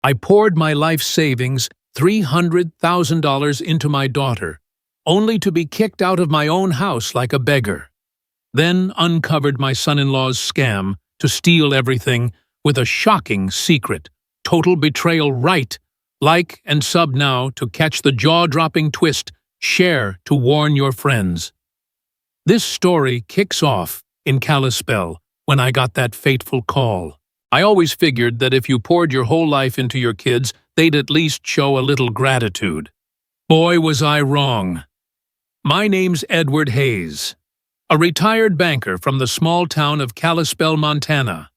I poured my life savings, $300,000, into my daughter, only to be kicked out of my own house like a beggar. Then uncovered my son-in-law's scam to steal everything with a shocking secret. Total betrayal. Right. Like and sub now to catch the jaw-dropping twist. Share to warn your friends. This story kicks off in Callispel when I got that fateful call. I always figured that if you poured your whole life into your kids, they'd at least show a little gratitude. Boy, was I wrong. My name's Edward Hayes, a retired banker from the small town of Callispel, Montana.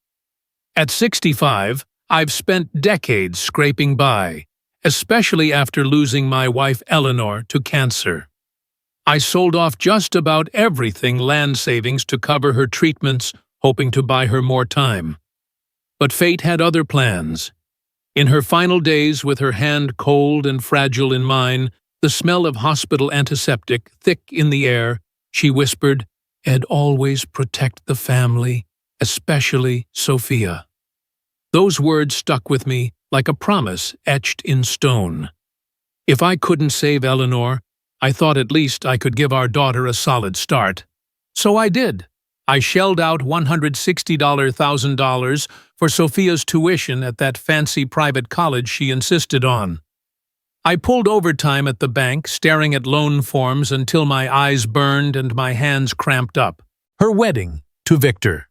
At 65, I've spent decades scraping by, especially after losing my wife Eleanor to cancer. I sold off just about everything land savings to cover her treatments, hoping to buy her more time. But fate had other plans. In her final days, with her hand cold and fragile in mine, the smell of hospital antiseptic thick in the air, she whispered, "Ed, always protect the family, especially Sophia." Those words stuck with me like a promise etched in stone. If I couldn't save Eleanor, I thought at least I could give our daughter a solid start. So I did. I shelled out $160,000 for Sophia's tuition at that fancy private college she insisted on. I pulled overtime at the bank, staring at loan forms until my eyes burned and my hands cramped up. Her wedding to Victor.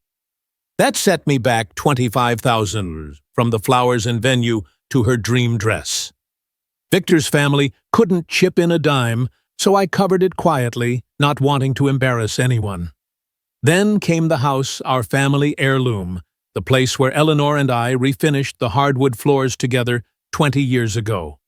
That set me back $25,000 from the flowers and venue to her dream dress. Victor's family couldn't chip in a dime, so I covered it quietly, not wanting to embarrass anyone. Then came the house, our family heirloom, the place where Eleanor and I refinished the hardwood floors together 20 years ago.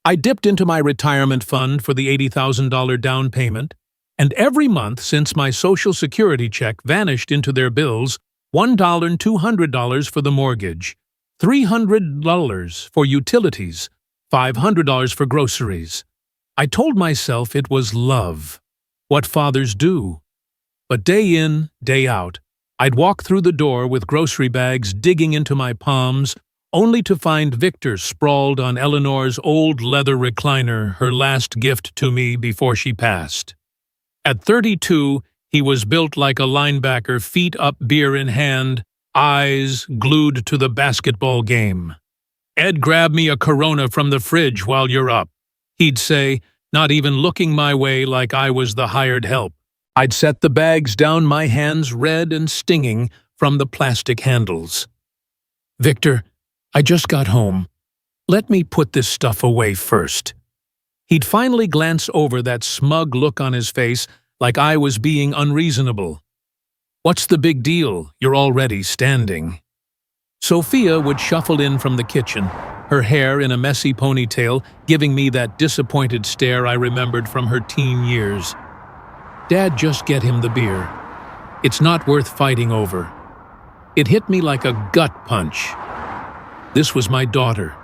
I dipped into my retirement fund for the $80,000 down payment, and every month since my Social Security check vanished into their bills, $1 and $200 for the mortgage, $300 for utilities, $500 for groceries. I told myself it was love, what fathers do. But day in, day out, I'd walk through the door with grocery bags digging into my palms, only to find Victor sprawled on Eleanor's old leather recliner, her last gift to me before she passed. At 32, he was built like a linebacker, feet up, beer in hand, eyes glued to the basketball game. "Ed, grab me a Corona from the fridge while you're up," he'd say, not even looking my way like I was the hired help. I'd set the bags down, my hands red and stinging from the plastic handles. "Victor, I just got home. Let me put this stuff away first." He'd finally glance over, that smug look on his face, like I was being unreasonable. "What's the big deal? You're already standing." Sophia would shuffle in from the kitchen, her hair in a messy ponytail, giving me that disappointed stare I remembered from her teen years. "Dad, just get him the beer. It's not worth fighting over." It hit me like a gut punch. This was my daughter,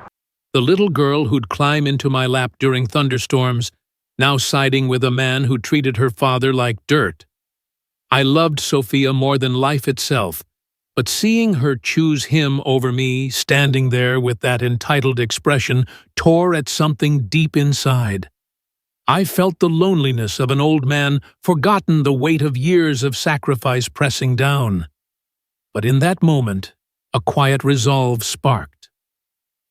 the little girl who'd climb into my lap during thunderstorms, now siding with a man who treated her father like dirt. I loved Sophia more than life itself, but seeing her choose him over me, standing there with that entitled expression, tore at something deep inside. I felt the loneliness of an old man, forgotten the weight of years of sacrifice pressing down. But in that moment, a quiet resolve sparked.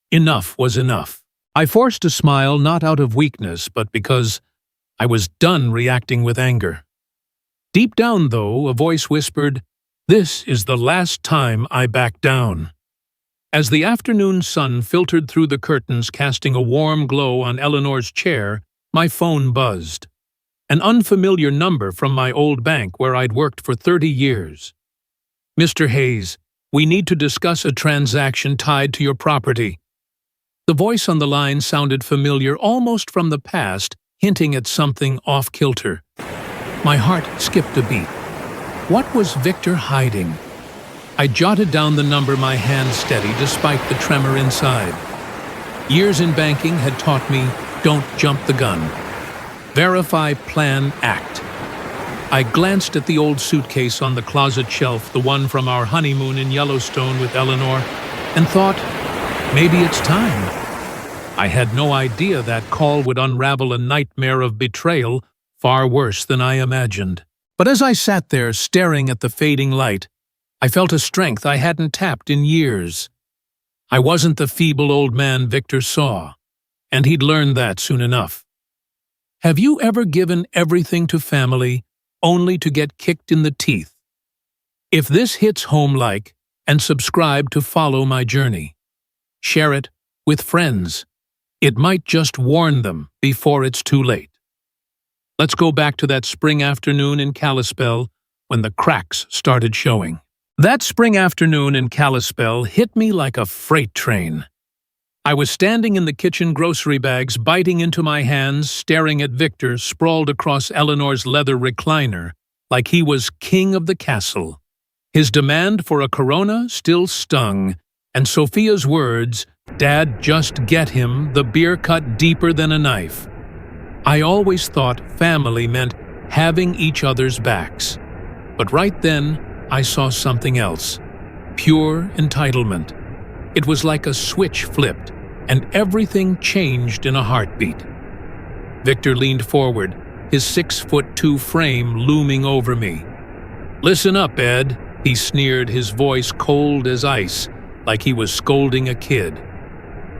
Enough was enough. I forced a smile, not out of weakness, but because I was done reacting with anger. Deep down, though, a voice whispered, "This is the last time I back down." As the afternoon sun filtered through the curtains, casting a warm glow on Eleanor's chair, my phone buzzed. An unfamiliar number from my old bank where I'd worked for 30 years. "Mr. Hayes, we need to discuss a transaction tied to your property." The voice on the line sounded familiar, almost from the past, hinting at something off-kilter. My heart skipped a beat. What was Victor hiding? I jotted down the number, my hand steady despite the tremor inside. Years in banking had taught me, don't jump the gun. Verify, plan, act. I glanced at the old suitcase on the closet shelf, the one from our honeymoon in Yellowstone with Eleanor, and thought, Maybe it's time. I had no idea that call would unravel a nightmare of betrayal far worse than I imagined. But as I sat there staring at the fading light, I felt a strength I hadn't tapped in years. I wasn't the feeble old man Victor saw, and he'd learned that soon enough. Have you ever given everything to family only to get kicked in the teeth? If this hits home, like and subscribe to follow my journey. Share it with friends. It might just warn them before it's too late. Let's go back to that spring afternoon in Callispel when the cracks started showing. That spring afternoon in Callispel hit me like a freight train. I was standing in the kitchen, grocery bags biting into my hands, staring at Victor sprawled across Eleanor's leather recliner like he was king of the castle. His demand for a Corona still stung, and Sophia's words, "Dad, just get him," the beer cut deeper than a knife. I always thought family meant having each other's backs. But right then, I saw something else. Pure entitlement. It was like a switch flipped, and everything changed in a heartbeat. Victor leaned forward, his 6'2" frame looming over me. "Listen up, Ed," he sneered, his voice cold as ice, like he was scolding a kid.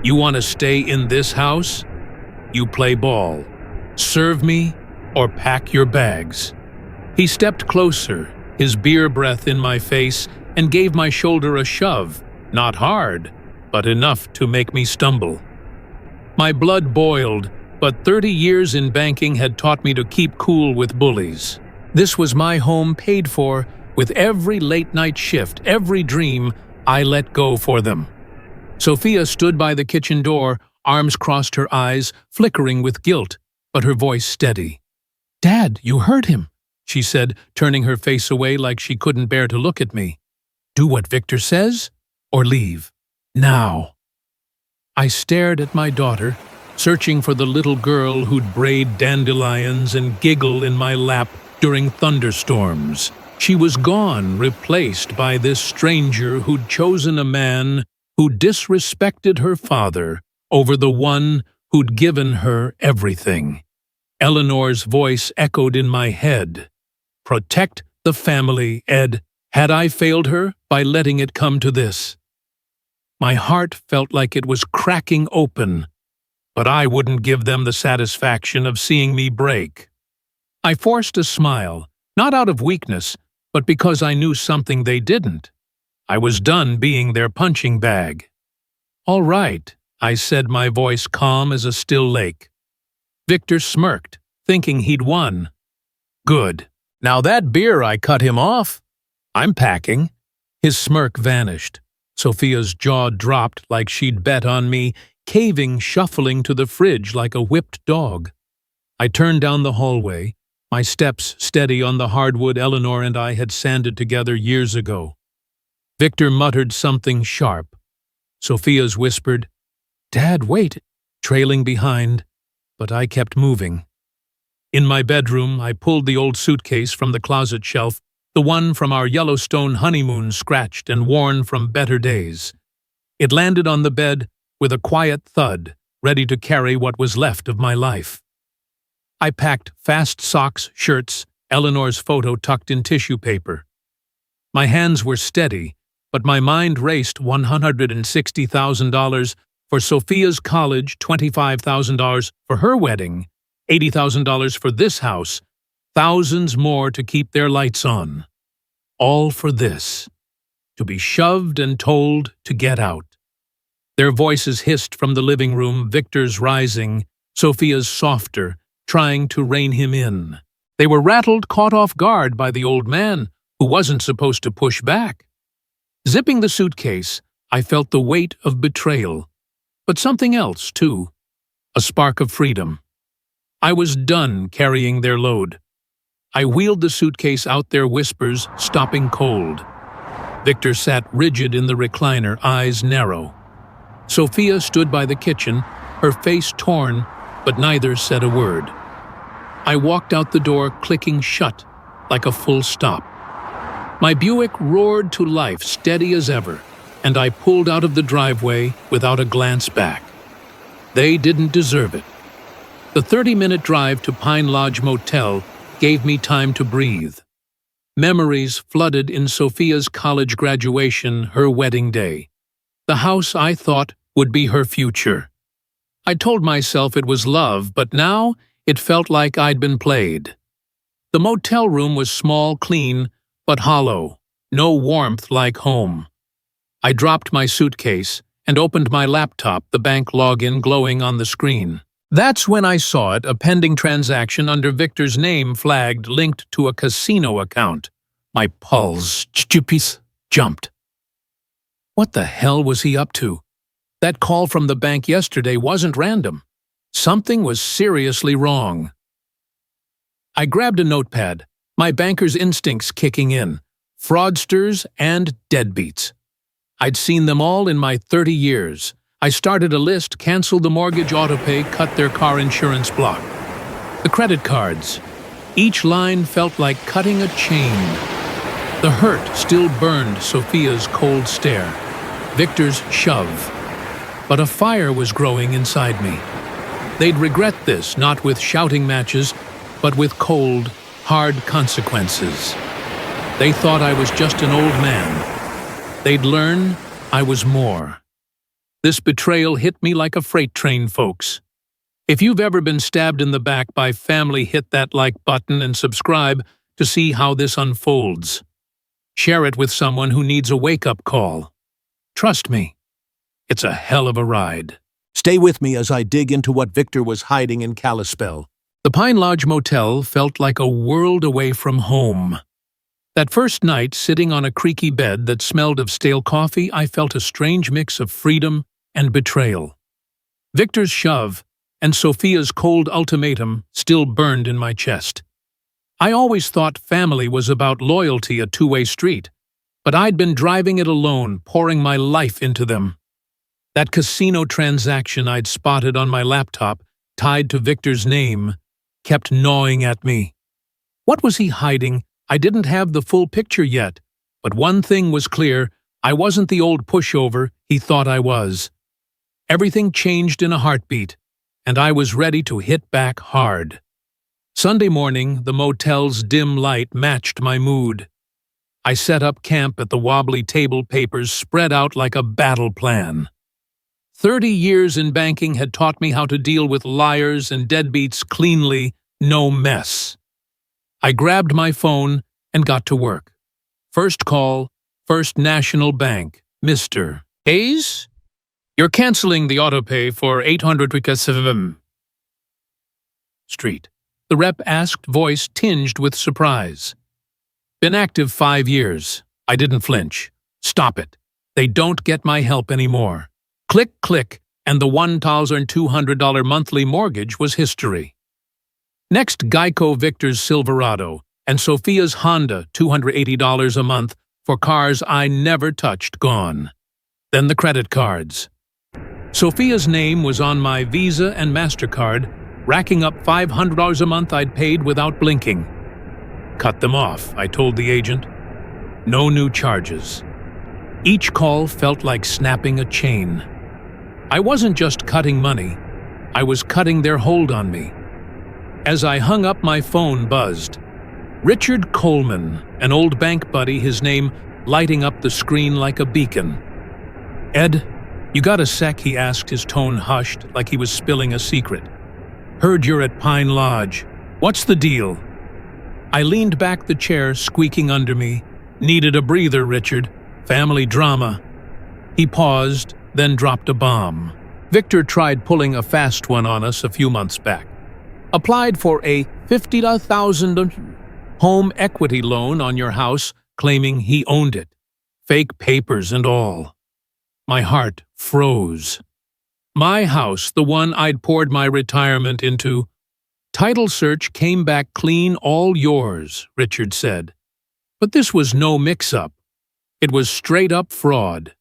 "You want to stay in this house? You play ball. Serve me or pack your bags." He stepped closer, his beer breath in my face, and gave my shoulder a shove, not hard, but enough to make me stumble. My blood boiled, but 30 years in banking had taught me to keep cool with bullies. This was my home paid for, with every late-night shift, every dream I let go for them. Sophia stood by the kitchen door, arms crossed, her eyes flickering with guilt, but her voice steady. "Dad, you heard him," she said, turning her face away like she couldn't bear to look at me. "Do what Victor says, or leave. Now." I stared at my daughter, searching for the little girl who'd braid dandelions and giggle in my lap during thunderstorms. She was gone, replaced by this stranger who'd chosen a man who disrespected her father over the one who'd given her everything. Eleanor's voice echoed in my head. "Protect the family, Ed." Had I failed her by letting it come to this? My heart felt like it was cracking open, but I wouldn't give them the satisfaction of seeing me break. I forced a smile, not out of weakness, but because I knew something they didn't. I was done being their punching bag. "All right," I said, my voice calm as a still lake. Victor smirked, thinking he'd won. "Good. Now that beer, I cut him off. I'm packing." His smirk vanished. Sophia's jaw dropped like she'd bet on me, caving, shuffling to the fridge like a whipped dog. I turned down the hallway, my steps steady on the hardwood Eleanor and I had sanded together years ago. Victor muttered something sharp. Sophia's whispered, "Dad, wait," trailing behind, but I kept moving. In my bedroom, I pulled the old suitcase from the closet shelf, the one from our Yellowstone honeymoon, scratched and worn from better days. It landed on the bed with a quiet thud, ready to carry what was left of my life. I packed fast socks, shirts, Eleanor's photo tucked in tissue paper. My hands were steady, but my mind raced. $160,000 for Sophia's college, $25,000 for her wedding, $80,000 for this house, thousands more to keep their lights on. All for this, to be shoved and told to get out. Their voices hissed from the living room, Victor's rising, Sophia's softer, trying to rein him in. They were rattled, caught off guard by the old man, who wasn't supposed to push back. Zipping the suitcase, I felt the weight of betrayal, but something else, too, a spark of freedom. I was done carrying their load. I wheeled the suitcase out, their whispers stopping cold. Victor sat rigid in the recliner, eyes narrow. Sophia stood by the kitchen, her face torn, but neither said a word. I walked out the door, clicking shut, like a full stop. My Buick roared to life, steady as ever, and I pulled out of the driveway without a glance back. They didn't deserve it. The 30-minute drive to Pine Lodge Motel gave me time to breathe. Memories flooded in Sophia's college graduation, her wedding day. The house I thought would be her future. I told myself it was love, but now it felt like I'd been played. The motel room was small, clean, but hollow. No warmth like home. I dropped my suitcase and opened my laptop, the bank login glowing on the screen. That's when I saw it, a pending transaction under Victor's name flagged, linked to a casino account. My pulse jumped. What the hell was he up to? That call from the bank yesterday wasn't random. Something was seriously wrong. I grabbed a notepad, my banker's instincts kicking in. Fraudsters and deadbeats. I'd seen them all in my 30 years. I started a list, canceled the mortgage autopay, cut their car insurance block. The credit cards. Each line felt like cutting a chain. The hurt still burned Sophia's cold stare, Victor's shove. But a fire was growing inside me. They'd regret this, not with shouting matches, but with cold, hard consequences. They thought I was just an old man. They'd learn I was more. This betrayal hit me like a freight train, folks. If you've ever been stabbed in the back by family, hit that like button and subscribe to see how this unfolds. Share it with someone who needs a wake-up call. Trust me, it's a hell of a ride. Stay with me as I dig into what Victor was hiding in Callispel. The Pine Lodge Motel felt like a world away from home. That first night, sitting on a creaky bed that smelled of stale coffee, I felt a strange mix of freedom and betrayal. Victor's shove and Sophia's cold ultimatum still burned in my chest. I always thought family was about loyalty, a two-way street, but I'd been driving it alone, pouring my life into them. That casino transaction I'd spotted on my laptop, tied to Victor's name, kept gnawing at me. What was he hiding? I didn't have the full picture yet, but one thing was clear: I wasn't the old pushover he thought I was. Everything changed in a heartbeat, and I was ready to hit back hard. Sunday morning, the motel's dim light matched my mood. I set up camp at the wobbly table, papers spread out like a battle plan. 30 years in banking had taught me how to deal with liars and deadbeats cleanly, no mess. I grabbed my phone and got to work. First call, First National Bank. Mr. Hayes? You're canceling the autopay for 800 Street. The rep asked, voice tinged with surprise. Been active 5 years. I didn't flinch. Stop it. They don't get my help anymore. Click, click, and the $1,200 monthly mortgage was history. Next, Geico, Victor's Silverado, and Sophia's Honda, $280 a month for cars I never touched, gone. Then the credit cards. Sophia's name was on my Visa and MasterCard, racking up $500 a month I'd paid without blinking. Cut them off, I told the agent. No new charges. Each call felt like snapping a chain. I wasn't just cutting money, I was cutting their hold on me. As I hung up, my phone buzzed. Richard Coleman, an old bank buddy, his name lighting up the screen like a beacon. Ed, you got a sec? He asked, his tone hushed, like he was spilling a secret. Heard you're at Pine Lodge. What's the deal? I leaned back, the chair squeaking under me. Needed a breather, Richard. Family drama. He paused, then dropped a bomb. Victor tried pulling a fast one on us a few months back. Applied for a $50,000 home equity loan on your house, claiming he owned it. Fake papers and all. My heart froze. My house, the one I'd poured my retirement into. Title search came back clean, all yours, Richard said. But this was no mix-up. It was straight-up fraud.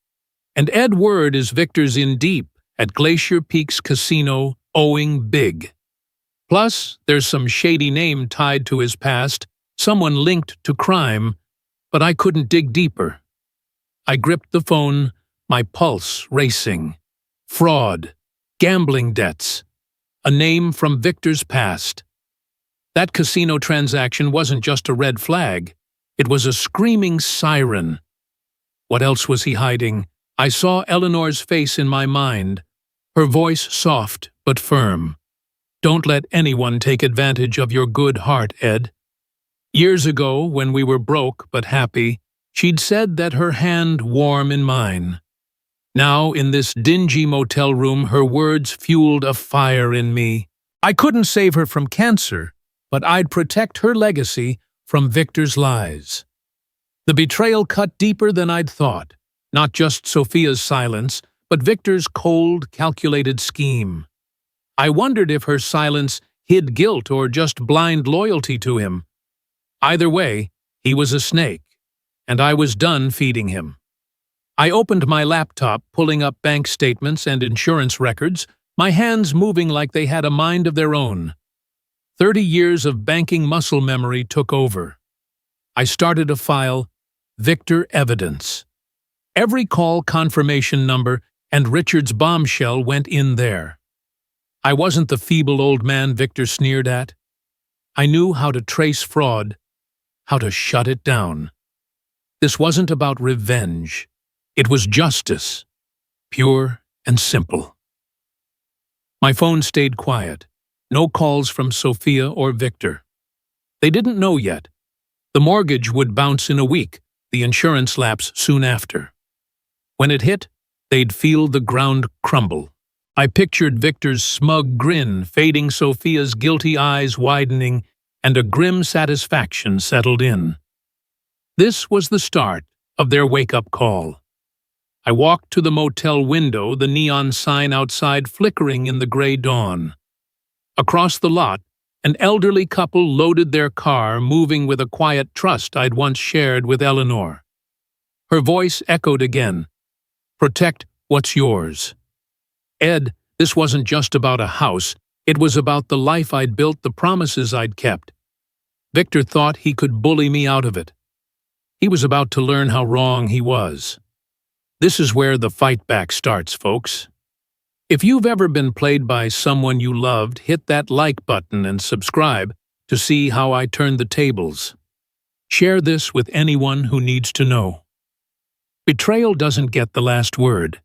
And Ed Word is Victor's in deep at Glacier Peaks Casino, owing big. Plus, there's some shady name tied to his past, someone linked to crime, but I couldn't dig deeper. I gripped the phone, my pulse racing. Fraud, gambling debts, a name from Victor's past. That casino transaction wasn't just a red flag. It was a screaming siren. What else was he hiding? I saw Eleanor's face in my mind, her voice soft but firm. Don't let anyone take advantage of your good heart, Ed. Years ago, when we were broke but happy, she'd said that her hand warm in mine. Now, in this dingy motel room, her words fueled a fire in me. I couldn't save her from cancer, but I'd protect her legacy from Victor's lies. The betrayal cut deeper than I'd thought, not just Sophia's silence, but Victor's cold, calculated scheme. I wondered if her silence hid guilt or just blind loyalty to him. Either way, he was a snake, and I was done feeding him. I opened my laptop, pulling up bank statements and insurance records, my hands moving like they had a mind of their own. 30 years of banking muscle memory took over. I started a file, Victor Evidence. Every call confirmation number and Richard's bombshell went in there. I wasn't the feeble old man Victor sneered at. I knew how to trace fraud, how to shut it down. This wasn't about revenge. It was justice, pure and simple. My phone stayed quiet. No calls from Sophia or Victor. They didn't know yet. The mortgage would bounce in a week, the insurance lapse soon after. When it hit, they'd feel the ground crumble. I pictured Victor's smug grin fading, Sophia's guilty eyes widening, and a grim satisfaction settled in. This was the start of their wake-up call. I walked to the motel window, the neon sign outside flickering in the gray dawn. Across the lot, an elderly couple loaded their car, moving with a quiet trust I'd once shared with Eleanor. Her voice echoed again. Protect what's yours. Ed, this wasn't just about a house. It was about the life I'd built, the promises I'd kept. Victor thought he could bully me out of it. He was about to learn how wrong he was. This is where the fight back starts, folks. If you've ever been played by someone you loved, hit that like button and subscribe to see how I turn the tables. Share this with anyone who needs to know. Betrayal doesn't get the last word.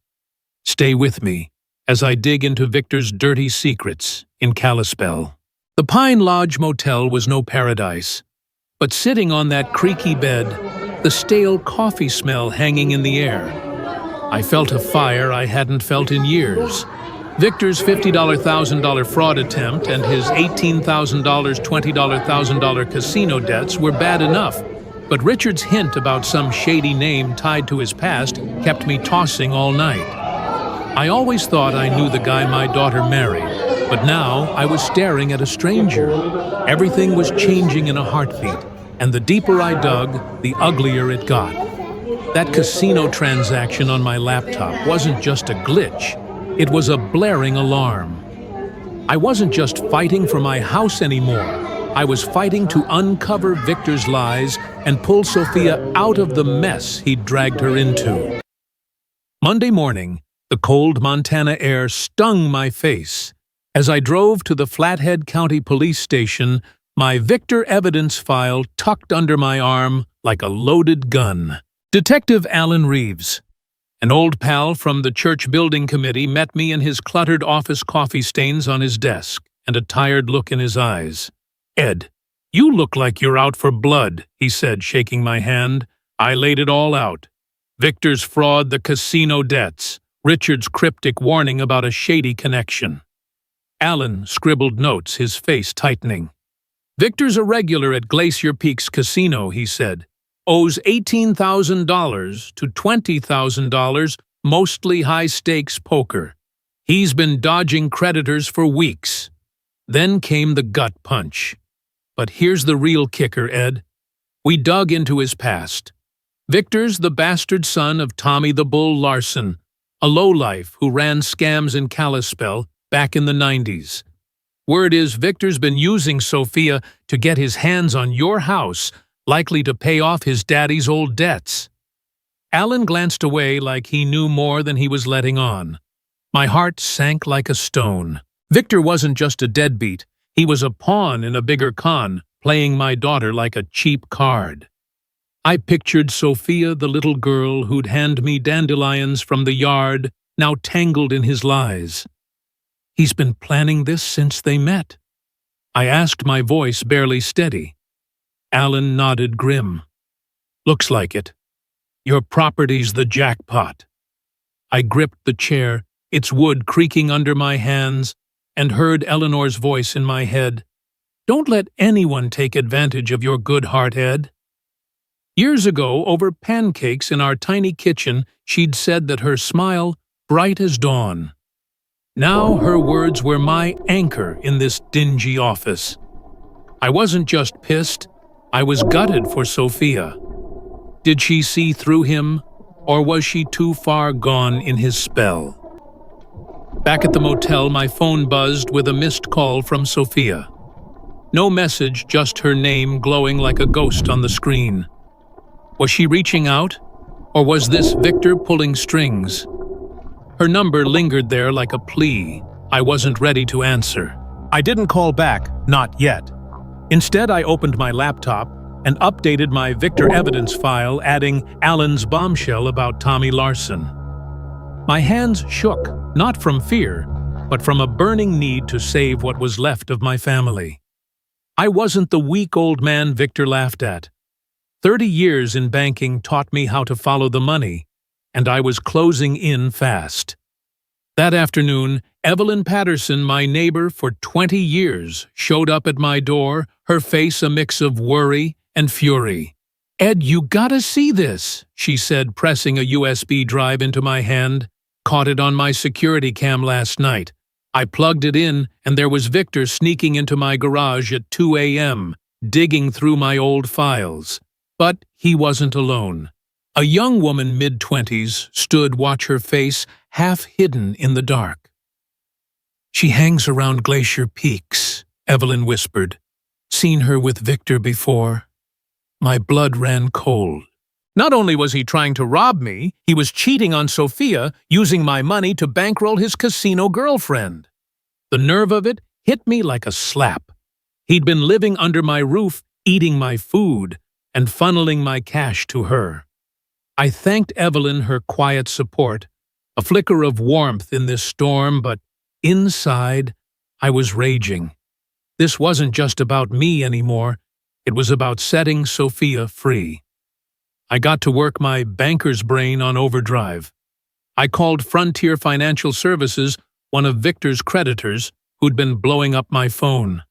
Stay with me as I dig into Victor's dirty secrets in Callispel. The Pine Lodge Motel was no paradise, but sitting on that creaky bed, the stale coffee smell hanging in the air, I felt a fire I hadn't felt in years. Victor's $50,000 $1,000 fraud attempt and his $18,000 $20,000 $1,000 casino debts were bad enough, but Richard's hint about some shady name tied to his past kept me tossing all night. I always thought I knew the guy my daughter married, but now I was staring at a stranger. Everything was changing in a heartbeat, and the deeper I dug, the uglier it got. That casino transaction on my laptop wasn't just a glitch, it was a blaring alarm. I wasn't just fighting for my house anymore. I was fighting to uncover Victor's lies and pull Sophia out of the mess he'd dragged her into. Monday morning, the cold Montana air stung my face. As I drove to the Flathead County Police Station, my Victor evidence file tucked under my arm like a loaded gun. Detective Alan Reeves, an old pal from the church building committee, met me in his cluttered office, coffee stains on his desk and a tired look in his eyes. Ed, you look like you're out for blood, he said, shaking my hand. I laid it all out. Victor's fraud, the casino debts, Richard's cryptic warning about a shady connection. Alan scribbled notes, his face tightening. Victor's a regular at Glacier Peaks Casino, he said. Owes $18,000 to $20,000, mostly high-stakes poker. He's been dodging creditors for weeks. Then came the gut punch. But here's the real kicker, Ed. We dug into his past. Victor's the bastard son of Tommy the Bull Larson, a lowlife who ran scams in Callispel back in the 90s. Word is Victor's been using Sophia to get his hands on your house, likely to pay off his daddy's old debts. Alan glanced away like he knew more than he was letting on. My heart sank like a stone. Victor wasn't just a deadbeat. He was a pawn in a bigger con, playing my daughter like a cheap card. I pictured Sophia, the little girl who'd hand me dandelions from the yard, now tangled in his lies. He's been planning this since they met. I asked, my voice barely steady. Alan nodded grim. Looks like it. Your property's the jackpot. I gripped the chair, its wood creaking under my hands, and heard Eleanor's voice in my head. Don't let anyone take advantage of your good heart, Ed. Years ago, over pancakes in our tiny kitchen, she'd said that her smile, bright as dawn. Now her words were my anchor in this dingy office. I wasn't just pissed, I was gutted for Sophia. Did she see through him, or was she too far gone in his spell? Back at the motel, my phone buzzed with a missed call from Sophia. No message, just her name glowing like a ghost on the screen. Was she reaching out, or was this Victor pulling strings? Her number lingered there like a plea. I wasn't ready to answer. I didn't call back, not yet. Instead, I opened my laptop and updated my Victor evidence file, adding Alan's bombshell about Tommy Larson. My hands shook, not from fear, but from a burning need to save what was left of my family. I wasn't the weak old man Victor laughed at. 30 years in banking taught me how to follow the money, and I was closing in fast. That afternoon, Evelyn Patterson, my neighbor for 20 years, showed up at my door, her face a mix of worry and fury. Ed, you gotta see this, she said, pressing a USB drive into my hand. Caught it on my security cam last night. I plugged it in, and there was Victor sneaking into my garage at 2 a.m., digging through my old files. But he wasn't alone. A young woman mid-20s stood, watch her face, half hidden in the dark. She hangs around Glacier Peaks, Evelyn whispered. Seen her with Victor before. My blood ran cold. Not only was he trying to rob me, he was cheating on Sophia, using my money to bankroll his casino girlfriend. The nerve of it hit me like a slap. He'd been living under my roof, eating my food, and funneling my cash to her. I thanked Evelyn her quiet support, a flicker of warmth in this storm, but inside, I was raging. This wasn't just about me anymore. It was about setting Sophia free. I got to work my banker's brain on overdrive. I called Frontier Financial Services, one of Victor's creditors, who'd been blowing up my phone.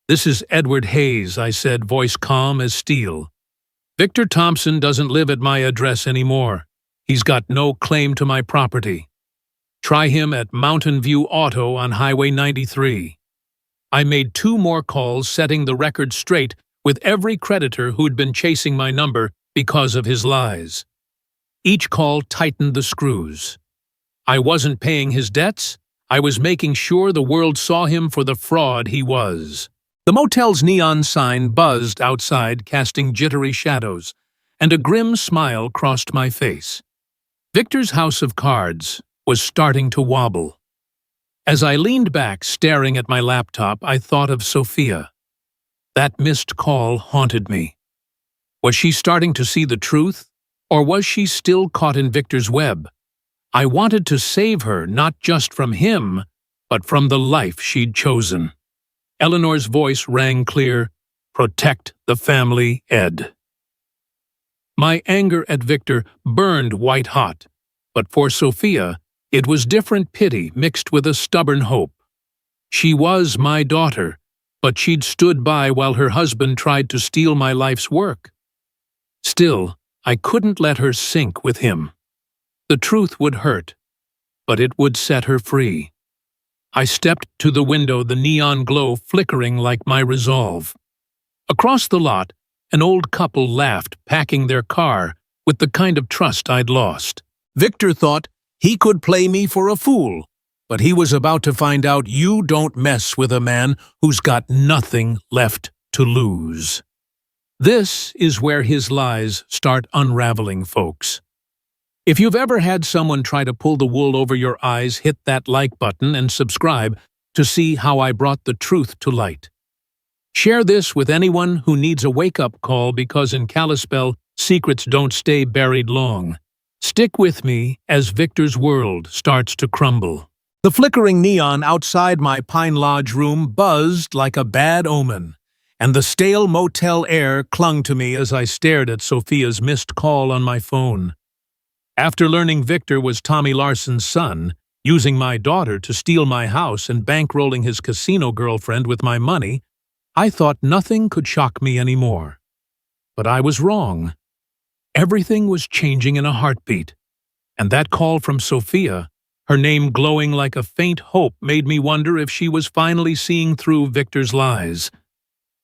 This is Edward Hayes, I said, voice calm as steel. Victor Thompson doesn't live at my address anymore. He's got no claim to my property. Try him at Mountain View Auto on Highway 93. I made 2 more calls, setting the record straight with every creditor who'd been chasing my number because of his lies. Each call tightened the screws. I wasn't paying his debts. I was making sure the world saw him for the fraud he was. The motel's neon sign buzzed outside, casting jittery shadows, and a grim smile crossed my face. Victor's house of cards was starting to wobble. As I leaned back, staring at my laptop, I thought of Sophia. That missed call haunted me. Was she starting to see the truth, or was she still caught in Victor's web? I wanted to save her, not just from him, but from the life she'd chosen. Eleanor's voice rang clear, "Protect the family, Ed." My anger at Victor burned white-hot, but for Sophia, it was different pity mixed with a stubborn hope. She was my daughter, but she'd stood by while her husband tried to steal my life's work. Still, I couldn't let her sink with him. The truth would hurt, but it would set her free. I stepped to the window, the neon glow flickering like my resolve. Across the lot, an old couple laughed, packing their car with the kind of trust I'd lost. Victor thought he could play me for a fool, but he was about to find out you don't mess with a man who's got nothing left to lose. This is where his lies start unraveling, folks. If you've ever had someone try to pull the wool over your eyes, hit that like button and subscribe to see how I brought the truth to light. Share this with anyone who needs a wake-up call, because in Callispel, secrets don't stay buried long. Stick with me as Victor's world starts to crumble. The flickering neon outside my Pine Lodge room buzzed like a bad omen, and the stale motel air clung to me as I stared at Sophia's missed call on my phone. After learning Victor was Tommy Larson's son, using my daughter to steal my house and bankrolling his casino girlfriend with my money, I thought nothing could shock me anymore. But I was wrong. Everything was changing in a heartbeat, and that call from Sophia, her name glowing like a faint hope, made me wonder if she was finally seeing through Victor's lies.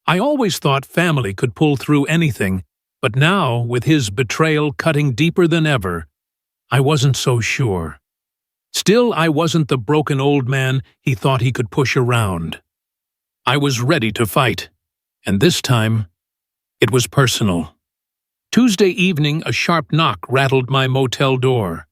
I always thought family could pull through anything, but now, with his betrayal cutting deeper than ever, I wasn't so sure. Still, I wasn't the broken old man he thought he could push around. I was ready to fight, and this time, it was personal. Tuesday evening, a sharp knock rattled my motel door.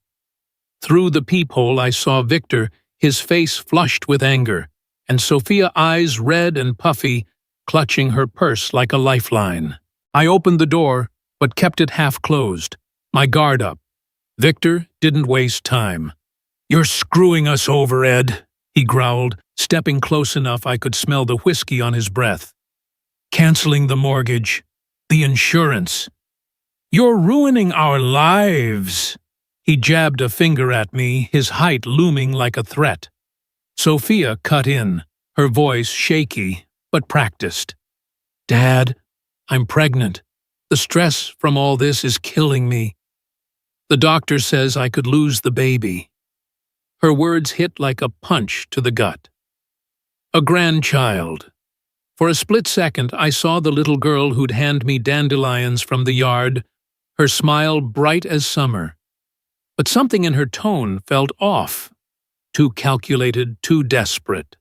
Through the peephole, I saw Victor, his face flushed with anger, and Sophia, eyes red and puffy, clutching her purse like a lifeline. I opened the door, but kept it half closed, my guard up. Victor didn't waste time. "You're screwing us over, Ed," he growled, stepping close enough I could smell the whiskey on his breath. "Canceling the mortgage, the insurance. You're ruining our lives." He jabbed a finger at me, his height looming like a threat. Sophia cut in, her voice shaky but practiced. "Dad, I'm pregnant. The stress from all this is killing me. The doctor says I could lose the baby." Her words hit like a punch to the gut. A grandchild. For a split second, I saw the little girl who'd hand me dandelions from the yard, her smile bright as summer. But something in her tone felt off. Too calculated, too desperate.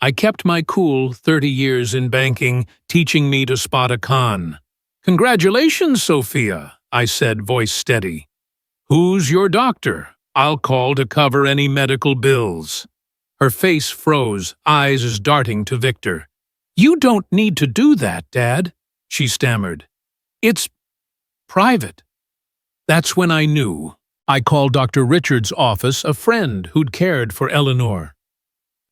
I kept my cool, 30 years in banking, teaching me to spot a con. "Congratulations, Sophia," I said, voice steady. "Who's your doctor? I'll call to cover any medical bills." Her face froze, eyes darting to Victor. "You don't need to do that, Dad," she stammered. "It's private." That's when I knew. I called Dr. Richard's office, a friend who'd cared for Eleanor.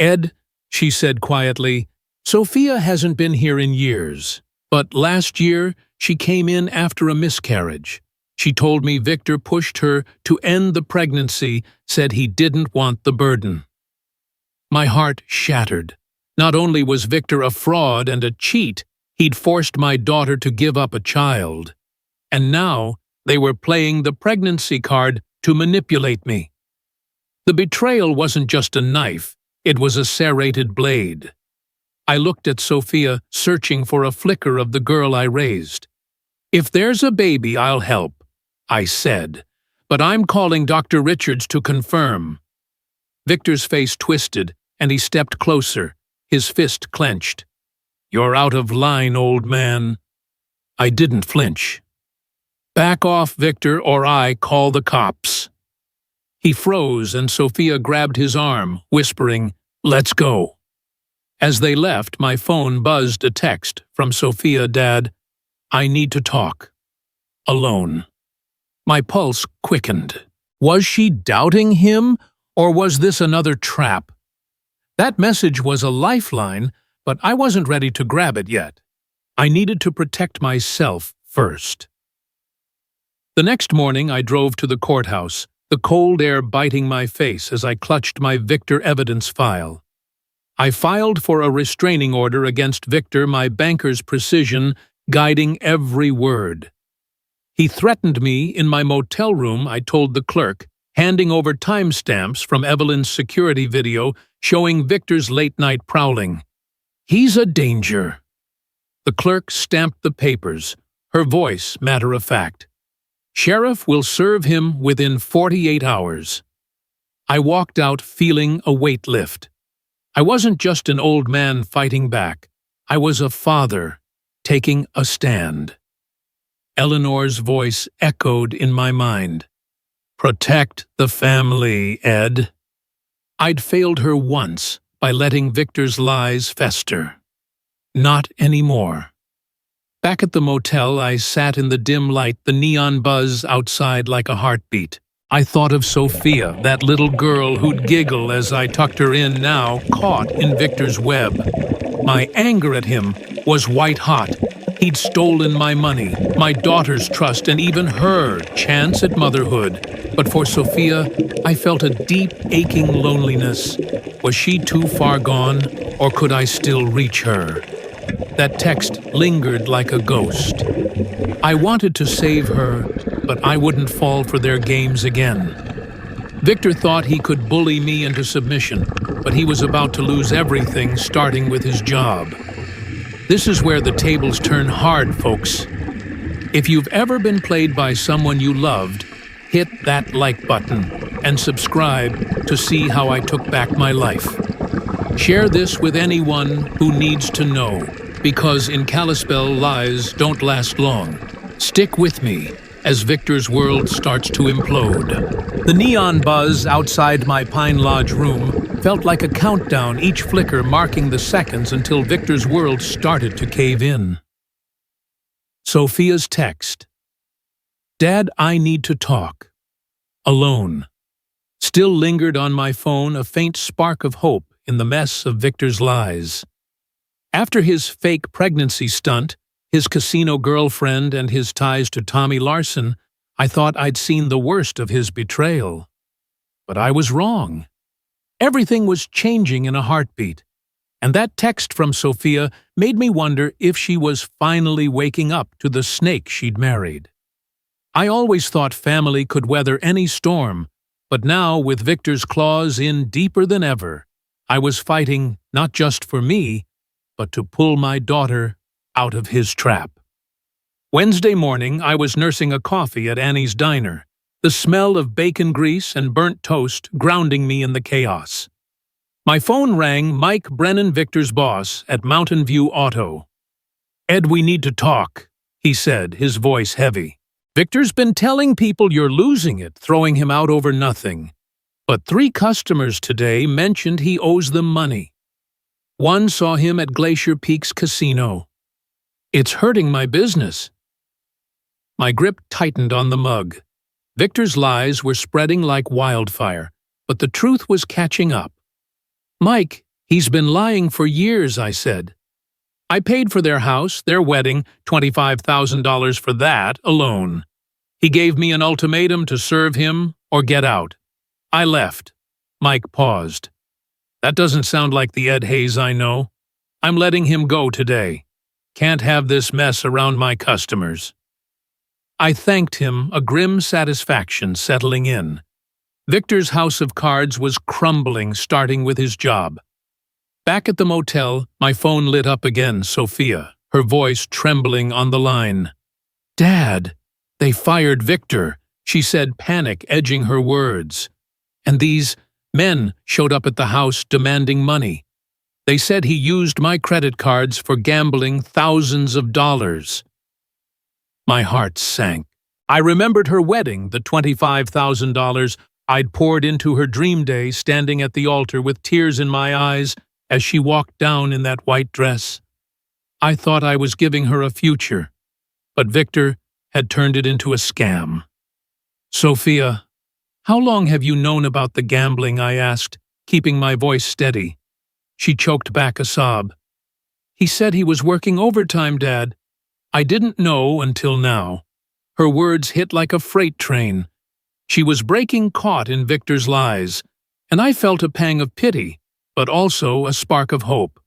"Ed," she said quietly, "Sophia hasn't been here in years, but last year she came in after a miscarriage. She told me Victor pushed her to end the pregnancy, said he didn't want the burden." My heart shattered. Not only was Victor a fraud and a cheat, he'd forced my daughter to give up a child. And now they were playing the pregnancy card to manipulate me. The betrayal wasn't just a knife, it was a serrated blade. I looked at Sophia, searching for a flicker of the girl I raised. "If there's a baby, I'll help," I said, "but I'm calling Dr. Richards to confirm." Victor's face twisted, and he stepped closer, his fist clenched. "You're out of line, old man." I didn't flinch. "Back off, Victor, or I call the cops." He froze, and Sophia grabbed his arm, whispering, "Let's go." As they left, my phone buzzed a text from Sophia. "Dad, I need to talk. Alone." My pulse quickened. Was she doubting him, or was this another trap? That message was a lifeline, but I wasn't ready to grab it yet. I needed to protect myself first. The next morning, I drove to the courthouse, the cold air biting my face as I clutched my Victor evidence file. I filed for a restraining order against Victor, my banker's precision guiding every word. He threatened me in my motel room, I told the clerk, handing over timestamps from Evelyn's security video showing Victor's late-night prowling. "He's a danger." The clerk stamped the papers, her voice matter-of-fact. "Sheriff will serve him within 48 hours. I walked out feeling a weight lift. I wasn't just an old man fighting back. I was a father taking a stand. Eleanor's voice echoed in my mind. Protect the family, Ed. I'd failed her once by letting Victor's lies fester. Not anymore. Back at the motel, I sat in the dim light, the neon buzz outside like a heartbeat. I thought of Sophia, that little girl who'd giggle as I tucked her in, now caught in Victor's web. My anger at him was white hot. He'd stolen my money, my daughter's trust, and even her chance at motherhood. But for Sophia, I felt a deep, aching loneliness. Was she too far gone, or could I still reach her? That text lingered like a ghost. I wanted to save her, but I wouldn't fall for their games again. Victor thought he could bully me into submission, but he was about to lose everything, starting with his job. This is where the tables turn hard, folks. If you've ever been played by someone you loved, hit that like button and subscribe to see how I took back my life. Share this with anyone who needs to know, because in Callispel, lies don't last long. Stick with me as Victor's world starts to implode. The neon buzz outside my Pine Lodge room felt like a countdown, each flicker marking the seconds until Victor's world started to cave in. Sophia's text. Dad, I need to talk. Alone. Still lingered on my phone, a faint spark of hope in the mess of Victor's lies. After his fake pregnancy stunt, his casino girlfriend, and his ties to Tommy Larson, I thought I'd seen the worst of his betrayal. But I was wrong. Everything was changing in a heartbeat, and that text from Sophia made me wonder if she was finally waking up to the snake she'd married. I always thought family could weather any storm, but now, with Victor's claws in deeper than ever, I was fighting not just for me, but to pull my daughter out of his trap. Wednesday morning, I was nursing a coffee at Annie's diner, the smell of bacon grease and burnt toast grounding me in the chaos. My phone rang. Mike Brennan, Victor's boss at Mountain View Auto. Ed, we need to talk, he said, his voice heavy. Victor's been telling people you're losing it, throwing him out over nothing. But 3 customers today mentioned he owes them money. One saw him at Glacier Peaks Casino. It's hurting my business. My grip tightened on the mug. Victor's lies were spreading like wildfire, but the truth was catching up. Mike, he's been lying for years, I said. I paid for their house, their wedding, $25,000 for that alone. He gave me an ultimatum to serve him or get out. I left. Mike paused. That doesn't sound like the Ed Hayes I know. I'm letting him go today. Can't have this mess around my customers. I thanked him, a grim satisfaction settling in. Victor's house of cards was crumbling, starting with his job. Back at the motel, my phone lit up again. Sophia, her voice trembling on the line. Dad, they fired Victor, she said, panic edging her words. And these men showed up at the house demanding money. They said he used my credit cards for gambling thousands of dollars. My heart sank. I remembered her wedding, the $25,000 I'd poured into her dream day, standing at the altar with tears in my eyes as she walked down in that white dress. I thought I was giving her a future, but Victor had turned it into a scam. Sophia, how long have you known about the gambling? I asked, keeping my voice steady. She choked back a sob. He said he was working overtime, Dad. I didn't know until now. Her words hit like a freight train. She was breaking caught in Victor's lies, and I felt a pang of pity, but also a spark of hope.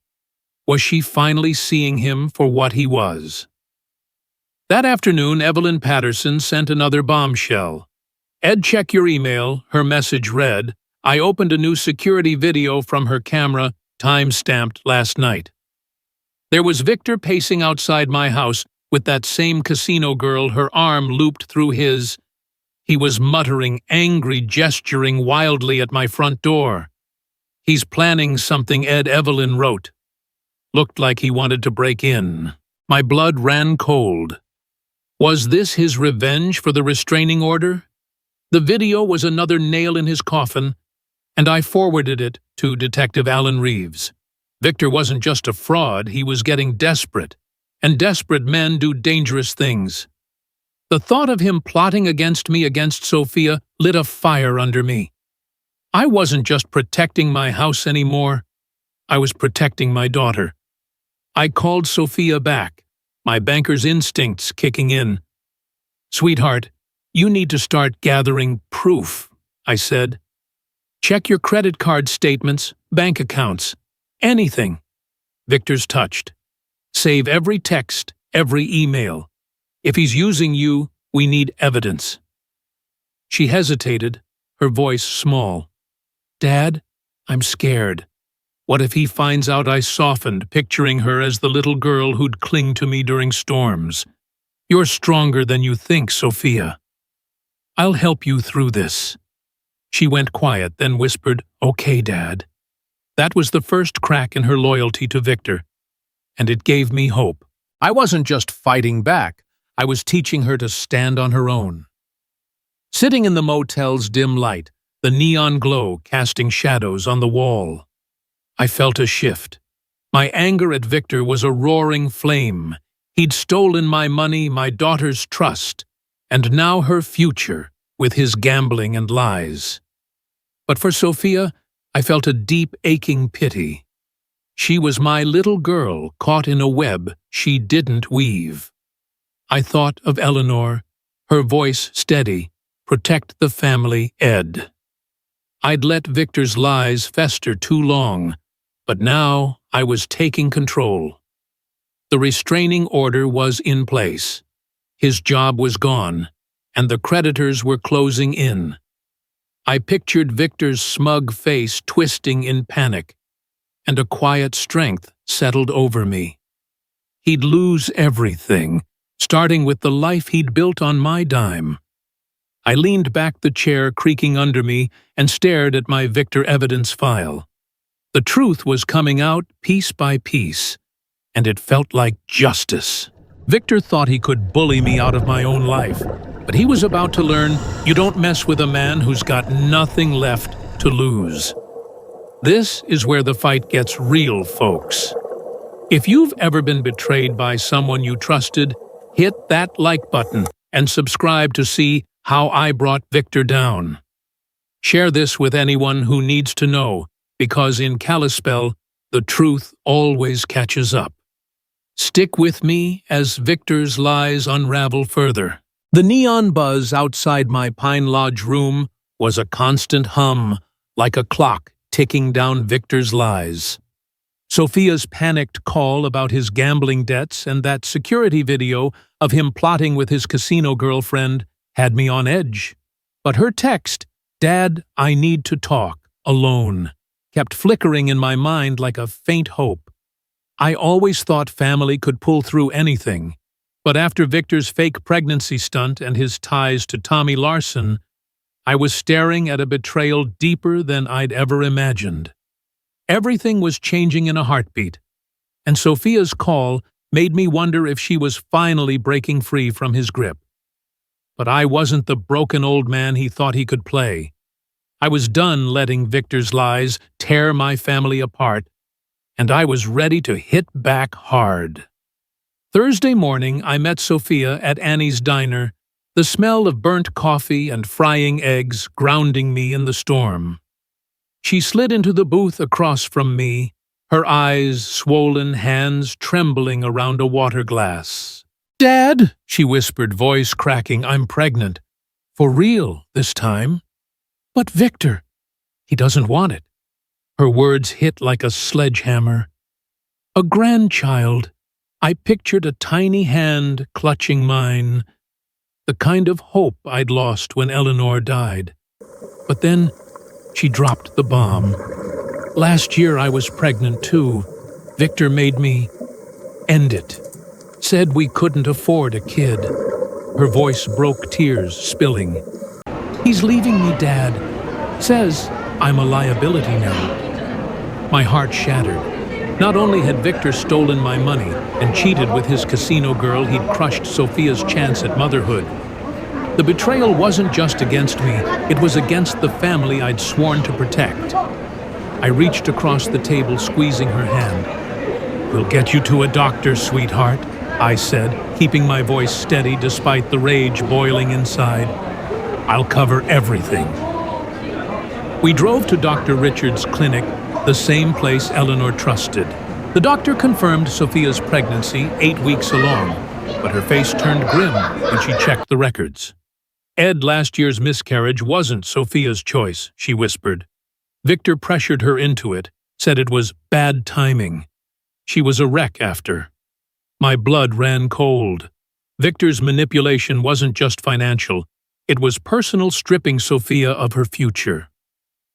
Was she finally seeing him for what he was? That afternoon, Evelyn Patterson sent another bombshell. Ed, check your email, her message read. I opened a new security video from her camera, time-stamped last night. There was Victor pacing outside my house with that same casino girl, her arm looped through his. He was muttering, angry, gesturing wildly at my front door. He's planning something, Ed, Evelyn wrote. Looked like he wanted to break in. My blood ran cold. Was this his revenge for the restraining order? The video was another nail in his coffin, and I forwarded it to Detective Alan Reeves. Victor wasn't just a fraud, he was getting desperate, and desperate men do dangerous things. The thought of him plotting against me against Sophia lit a fire under me. I wasn't just protecting my house anymore, I was protecting my daughter. I called Sophia back, my banker's instincts kicking in. "Sweetheart, you need to start gathering proof," I said. "Check your credit card statements, bank accounts, anything." Victor's touched. "Save every text, every email. If he's using you, we need evidence." She hesitated, her voice small. "Dad, I'm scared. What if he finds out I softened, picturing her as the little girl who'd cling to me during storms? You're stronger than you think, Sophia. I'll help you through this." She went quiet, then whispered, "Okay, Dad." That was the first crack in her loyalty to Victor, and it gave me hope. I wasn't just fighting back, I was teaching her to stand on her own. Sitting in the motel's dim light, the neon glow casting shadows on the wall, I felt a shift. My anger at Victor was a roaring flame. He'd stolen my money, my daughter's trust, and now her future with his gambling and lies. But for Sophia, I felt a deep, aching pity. She was my little girl caught in a web she didn't weave. I thought of Eleanor, her voice steady, "Protect the family, Ed." I'd let Victor's lies fester too long, but now I was taking control. The restraining order was in place. His job was gone, and the creditors were closing in. I pictured Victor's smug face twisting in panic, and a quiet strength settled over me. He'd lose everything, starting with the life he'd built on my dime. I leaned back, the chair creaking under me, and stared at my Victor evidence file. The truth was coming out piece by piece, and it felt like justice. Victor thought he could bully me out of my own life, but he was about to learn you don't mess with a man who's got nothing left to lose. This is where the fight gets real, folks. If you've ever been betrayed by someone you trusted, hit that like button and subscribe to see how I brought Victor down. Share this with anyone who needs to know, because in Callispel, the truth always catches up. Stick with me as Victor's lies unravel further. The neon buzz outside my Pine Lodge room was a constant hum, like a clock ticking down Victor's lies. Sophia's panicked call about his gambling debts and that security video of him plotting with his casino girlfriend had me on edge. But her text, "Dad, I need to talk, alone," kept flickering in my mind like a faint hope. I always thought family could pull through anything, but after Victor's fake pregnancy stunt and his ties to Tommy Larson, I was staring at a betrayal deeper than I'd ever imagined. Everything was changing in a heartbeat, and Sophia's call made me wonder if she was finally breaking free from his grip. But I wasn't the broken old man he thought he could play. I was done letting Victor's lies tear my family apart, and I was ready to hit back hard. Thursday morning, I met Sophia at Annie's diner, the smell of burnt coffee and frying eggs grounding me in the storm. She slid into the booth across from me, her eyes swollen, hands trembling around a water glass. "Dad," she whispered, voice cracking, "I'm pregnant. For real this time." "But Victor, he doesn't want it." Her words hit like a sledgehammer. "A grandchild." I pictured a tiny hand clutching mine, the kind of hope I'd lost when Eleanor died. But then she dropped the bomb. "Last year I was pregnant too. Victor made me end it. Said we couldn't afford a kid." Her voice broke, tears spilling. "He's leaving me, Dad. Says I'm a liability now." My heart shattered. Not only had Victor stolen my money and cheated with his casino girl, he'd crushed Sophia's chance at motherhood. The betrayal wasn't just against me, it was against the family I'd sworn to protect. I reached across the table, squeezing her hand. "We'll get you to a doctor, sweetheart," I said, keeping my voice steady despite the rage boiling inside. "I'll cover everything." We drove to Dr. Richard's clinic, the same place Eleanor trusted. The doctor confirmed Sophia's pregnancy 8 weeks along, but her face turned grim when she checked the records. "Ed, last year's miscarriage wasn't Sophia's choice," she whispered. "Victor pressured her into it, said it was bad timing. She was a wreck after." My blood ran cold. Victor's manipulation wasn't just financial. It was personal, stripping Sophia of her future.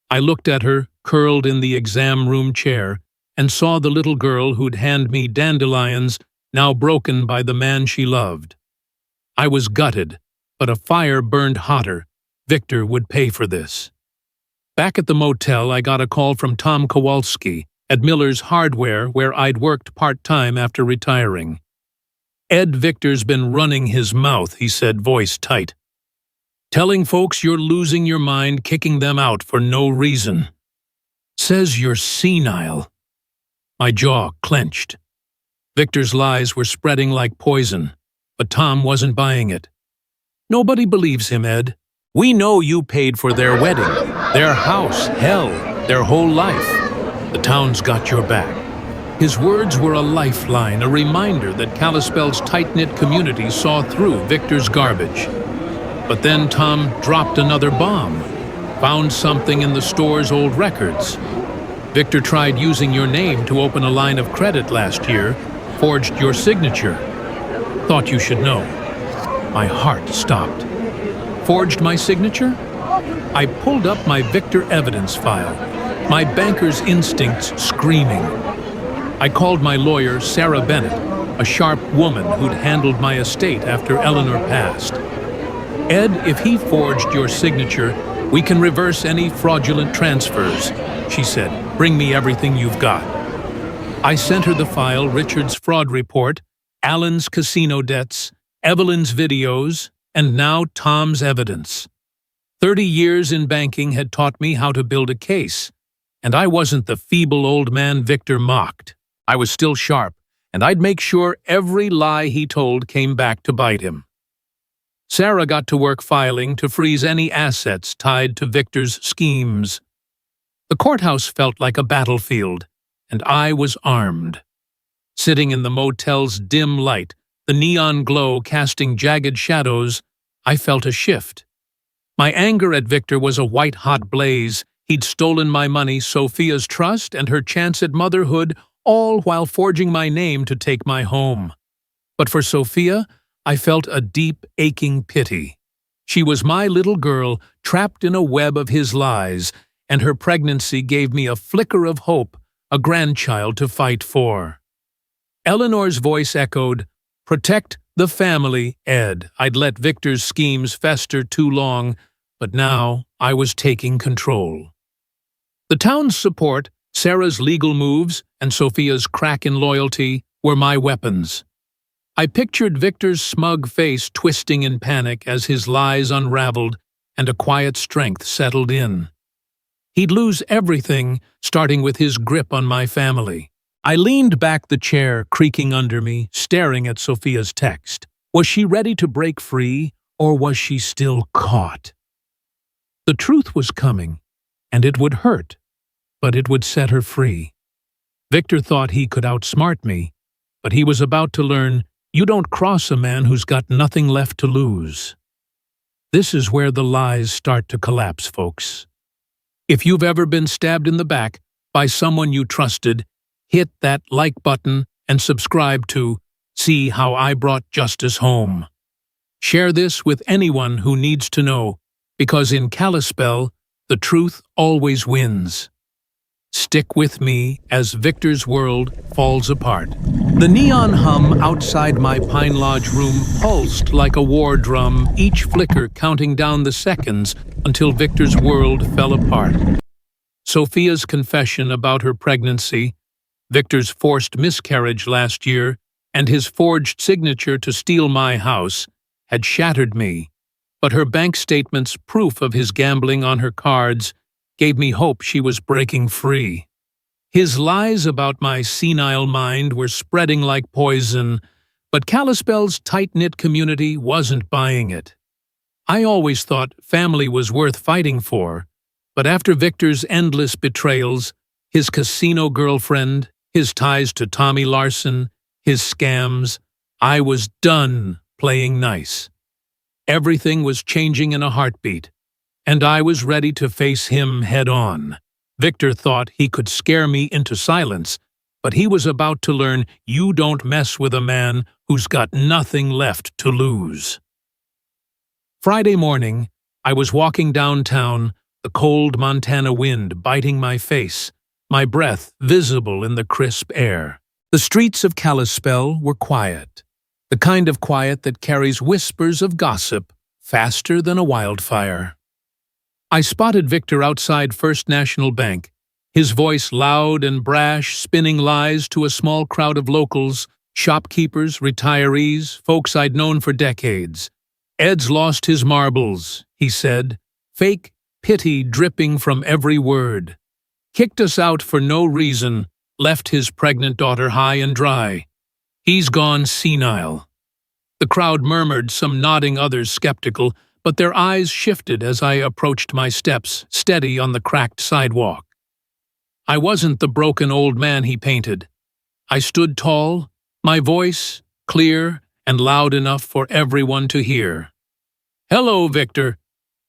I looked at her, curled in the exam room chair, and saw the little girl who'd hand me dandelions, now broken by the man she loved. I was gutted, but a fire burned hotter. Victor would pay for this. Back at the motel, I got a call from Tom Kowalski at Miller's Hardware, where I'd worked part-time after retiring. "Ed, Victor's been running his mouth," he said, voice tight. "Telling folks you're losing your mind, kicking them out for no reason. Says you're senile." My jaw clenched. Victor's lies were spreading like poison, but Tom wasn't buying it. "Nobody believes him, Ed. We know you paid for their wedding, their house, hell, their whole life. The town's got your back." His words were a lifeline, a reminder that Callispel's tight-knit community saw through Victor's garbage. But then Tom dropped another bomb, found something in the store's old records. "Victor tried using your name to open a line of credit last year, forged your signature. Thought you should know." My heart stopped. "Forged my signature?" I pulled up my Victor evidence file, my banker's instincts screaming. I called my lawyer, Sarah Bennett, a sharp woman who'd handled my estate after Eleanor passed. "Ed, if he forged your signature, we can reverse any fraudulent transfers," she said. "Bring me everything you've got." I sent her the file, Richard's fraud report, Alan's casino debts, Evelyn's videos, and now Tom's evidence. 30 years in banking had taught me how to build a case, and I wasn't the feeble old man Victor mocked. I was still sharp, and I'd make sure every lie he told came back to bite him. Sarah got to work filing to freeze any assets tied to Victor's schemes. The courthouse felt like a battlefield, and I was armed. Sitting in the motel's dim light, the neon glow casting jagged shadows, I felt a shift. My anger at Victor was a white-hot blaze. He'd stolen my money, Sophia's trust, and her chance at motherhood, all while forging my name to take my home. But for Sophia, I felt a deep, aching pity. She was my little girl, trapped in a web of his lies, and her pregnancy gave me a flicker of hope, a grandchild to fight for. Eleanor's voice echoed, "Protect the family, Ed." I'd let Victor's schemes fester too long, but now I was taking control. The town's support, Sarah's legal moves, and Sophia's crack in loyalty were my weapons. I pictured Victor's smug face twisting in panic as his lies unraveled and a quiet strength settled in. He'd lose everything, starting with his grip on my family. I leaned back, the chair creaking under me, staring at Sophia's text. Was she ready to break free, or was she still caught? The truth was coming, and it would hurt, but it would set her free. Victor thought he could outsmart me, but he was about to learn, you don't cross a man who's got nothing left to lose. This is where the lies start to collapse, folks. If you've ever been stabbed in the back by someone you trusted, hit that like button and subscribe to See How I Brought Justice Home. Share this with anyone who needs to know, because in Callispel, the truth always wins. Stick with me as Victor's world falls apart. The neon hum outside my Pine Lodge room pulsed like a war drum, each flicker counting down the seconds until Victor's world fell apart. Sophia's confession about her pregnancy, Victor's forced miscarriage last year, and his forged signature to steal my house had shattered me, but her bank statement's proof of his gambling on her cards gave me hope she was breaking free. His lies about my senile mind were spreading like poison, but Callispel's tight-knit community wasn't buying it. I always thought family was worth fighting for, but after Victor's endless betrayals, his casino girlfriend, his ties to Tommy Larson, his scams, I was done playing nice. Everything was changing in a heartbeat, and I was ready to face him head-on. Victor thought he could scare me into silence, but he was about to learn you don't mess with a man who's got nothing left to lose. Friday morning, I was walking downtown, the cold Montana wind biting my face, my breath visible in the crisp air. The streets of Callispel were quiet, the kind of quiet that carries whispers of gossip faster than a wildfire. I spotted Victor outside First National Bank, his voice loud and brash, spinning lies to a small crowd of locals, shopkeepers, retirees, folks I'd known for decades. "Ed's lost his marbles," he said, fake pity dripping from every word. "Kicked us out for no reason, left his pregnant daughter high and dry. He's gone senile." The crowd murmured, some nodding, others skeptical, but their eyes shifted as I approached my steps, steady on the cracked sidewalk. I wasn't the broken old man he painted. I stood tall, my voice clear and loud enough for everyone to hear. "Hello, Victor.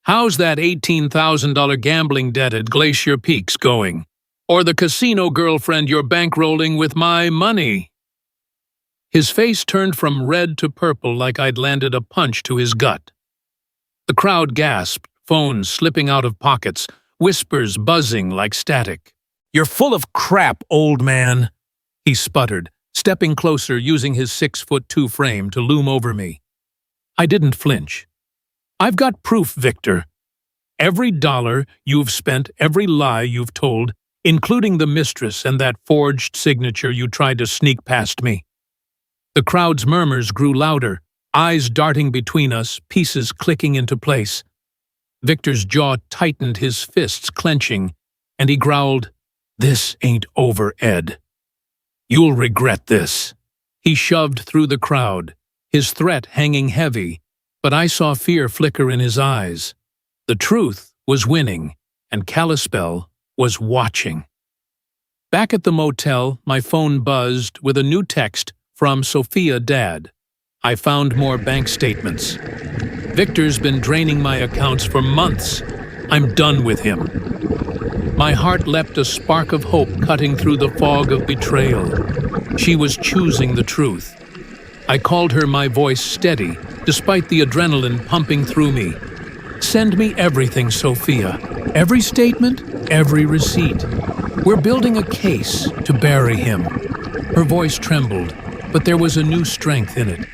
How's that $18,000 gambling debt at Glacier Peaks going? Or the casino girlfriend you're bankrolling with my money?" His face turned from red to purple like I'd landed a punch to his gut. The crowd gasped, phones slipping out of pockets, whispers buzzing like static. "You're full of crap, old man," he sputtered, stepping closer, using his 6'2" frame to loom over me. I didn't flinch. "I've got proof, Victor. Every dollar you've spent, every lie you've told, including the mistress and that forged signature you tried to sneak past me." The crowd's murmurs grew louder, eyes darting between us, pieces clicking into place. Victor's jaw tightened, his fists clenching, and he growled, "This ain't over, Ed. You'll regret this." He shoved through the crowd, his threat hanging heavy, but I saw fear flicker in his eyes. The truth was winning, and Callispel was watching. Back at the motel, my phone buzzed with a new text from Sophia, Dad. I found more bank statements. "Victor's been draining my accounts for months. I'm done with him." My heart leapt, a spark of hope cutting through the fog of betrayal. She was choosing the truth. I called her, my voice steady, despite the adrenaline pumping through me. "Send me everything, Sophia. Every statement, every receipt. We're building a case to bury him." Her voice trembled, but there was a new strength in it.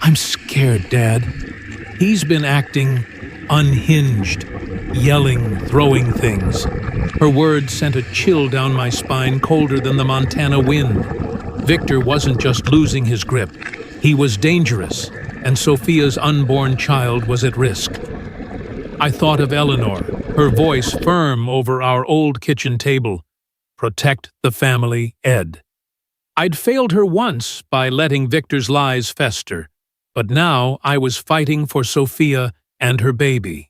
"I'm scared, Dad. He's been acting unhinged, yelling, throwing things." Her words sent a chill down my spine, colder than the Montana wind. Victor wasn't just losing his grip. He was dangerous, and Sophia's unborn child was at risk. I thought of Eleanor, her voice firm over our old kitchen table. "Protect the family, Ed." I'd failed her once by letting Victor's lies fester, but now I was fighting for Sophia and her baby.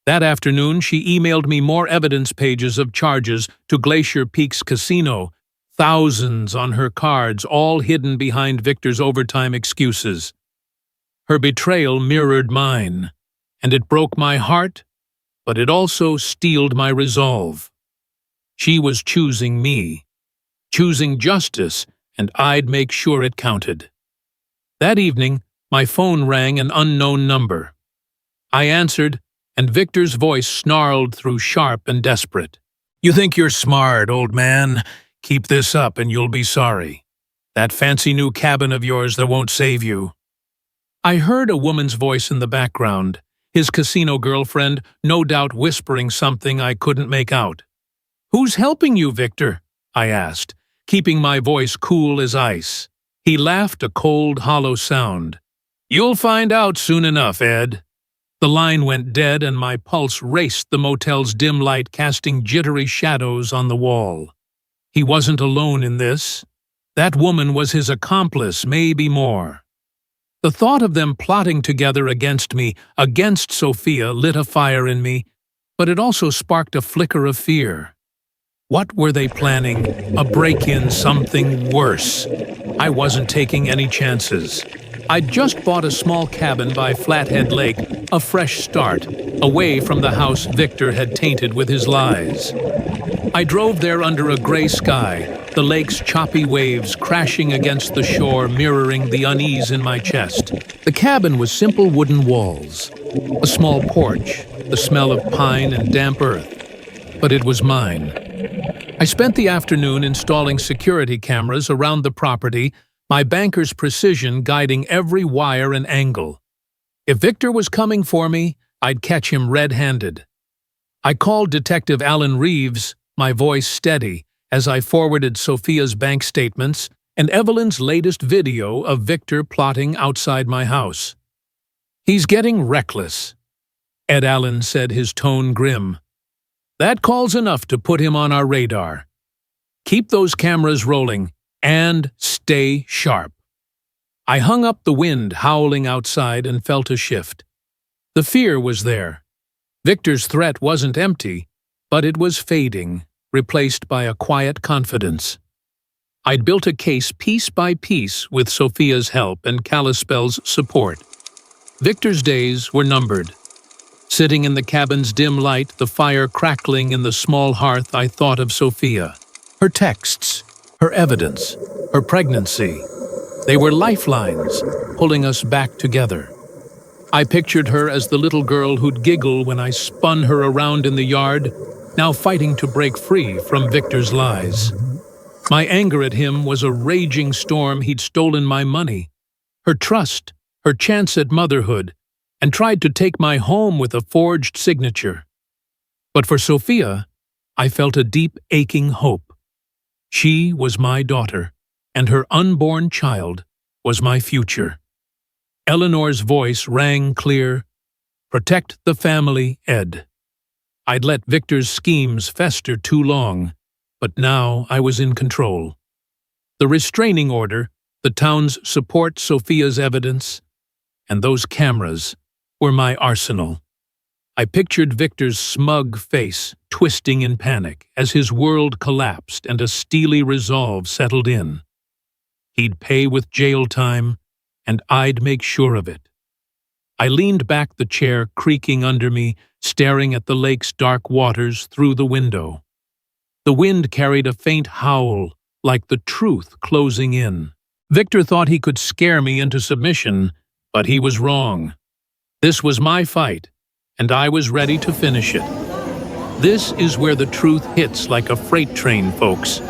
That afternoon, she emailed me more evidence pages of charges to Glacier Peaks Casino, thousands on her cards, all hidden behind Victor's overtime excuses. Her betrayal mirrored mine, and it broke my heart, but it also steeled my resolve. She was choosing me, choosing justice, and I'd make sure it counted. That evening, my phone rang, an unknown number. I answered, and Victor's voice snarled through, sharp and desperate. "You think you're smart, old man? Keep this up and you'll be sorry. That fancy new cabin of yours that won't save you." I heard a woman's voice in the background, his casino girlfriend, no doubt whispering something I couldn't make out. "Who's helping you, Victor?" I asked, keeping my voice cool as ice. He laughed, a cold, hollow sound. "You'll find out soon enough, Ed." The line went dead and my pulse raced, the motel's dim light casting jittery shadows on the wall. He wasn't alone in this. That woman was his accomplice, maybe more. The thought of them plotting together against me, against Sophia, lit a fire in me, but it also sparked a flicker of fear. What were they planning? A break-in, something worse. I wasn't taking any chances. I'd just bought a small cabin by Flathead Lake, a fresh start, away from the house Victor had tainted with his lies. I drove there under a gray sky, the lake's choppy waves crashing against the shore, mirroring the unease in my chest. The cabin was simple wooden walls, a small porch, the smell of pine and damp earth, but it was mine. I spent the afternoon installing security cameras around the property, my banker's precision guiding every wire and angle. If Victor was coming for me, I'd catch him red-handed. I called Detective Alan Reeves, my voice steady, as I forwarded Sophia's bank statements and Evelyn's latest video of Victor plotting outside my house. "He's getting reckless," Ed Allen said, his tone grim. "That call's enough to put him on our radar. Keep those cameras rolling, and stay sharp." I hung up the wind howling outside and felt a shift. The fear was there. Victor's threat wasn't empty, but it was fading, replaced by a quiet confidence. I'd built a case piece by piece with Sophia's help and Callispel's support. Victor's days were numbered. Sitting in the cabin's dim light, the fire crackling in the small hearth, I thought of Sophia. Her texts, her evidence, her pregnancy. They were lifelines, pulling us back together. I pictured her as the little girl who'd giggle when I spun her around in the yard, now fighting to break free from Victor's lies. My anger at him was a raging storm. He'd stolen my money, her trust, her chance at motherhood, and tried to take my home with a forged signature. But for Sophia, I felt a deep, aching hope. She was my daughter, and her unborn child was my future. Eleanor's voice rang clear, "Protect the family, Ed." I'd let Victor's schemes fester too long, but now I was in control. The restraining order, the town's support, Sophia's evidence, and those cameras were my arsenal. I pictured Victor's smug face twisting in panic as his world collapsed and a steely resolve settled in. He'd pay with jail time, and I'd make sure of it. I leaned back, the chair creaking under me, staring at the lake's dark waters through the window. The wind carried a faint howl, like the truth closing in. Victor thought he could scare me into submission, but he was wrong. This was my fight, and I was ready to finish it. This is where the truth hits like a freight train, folks.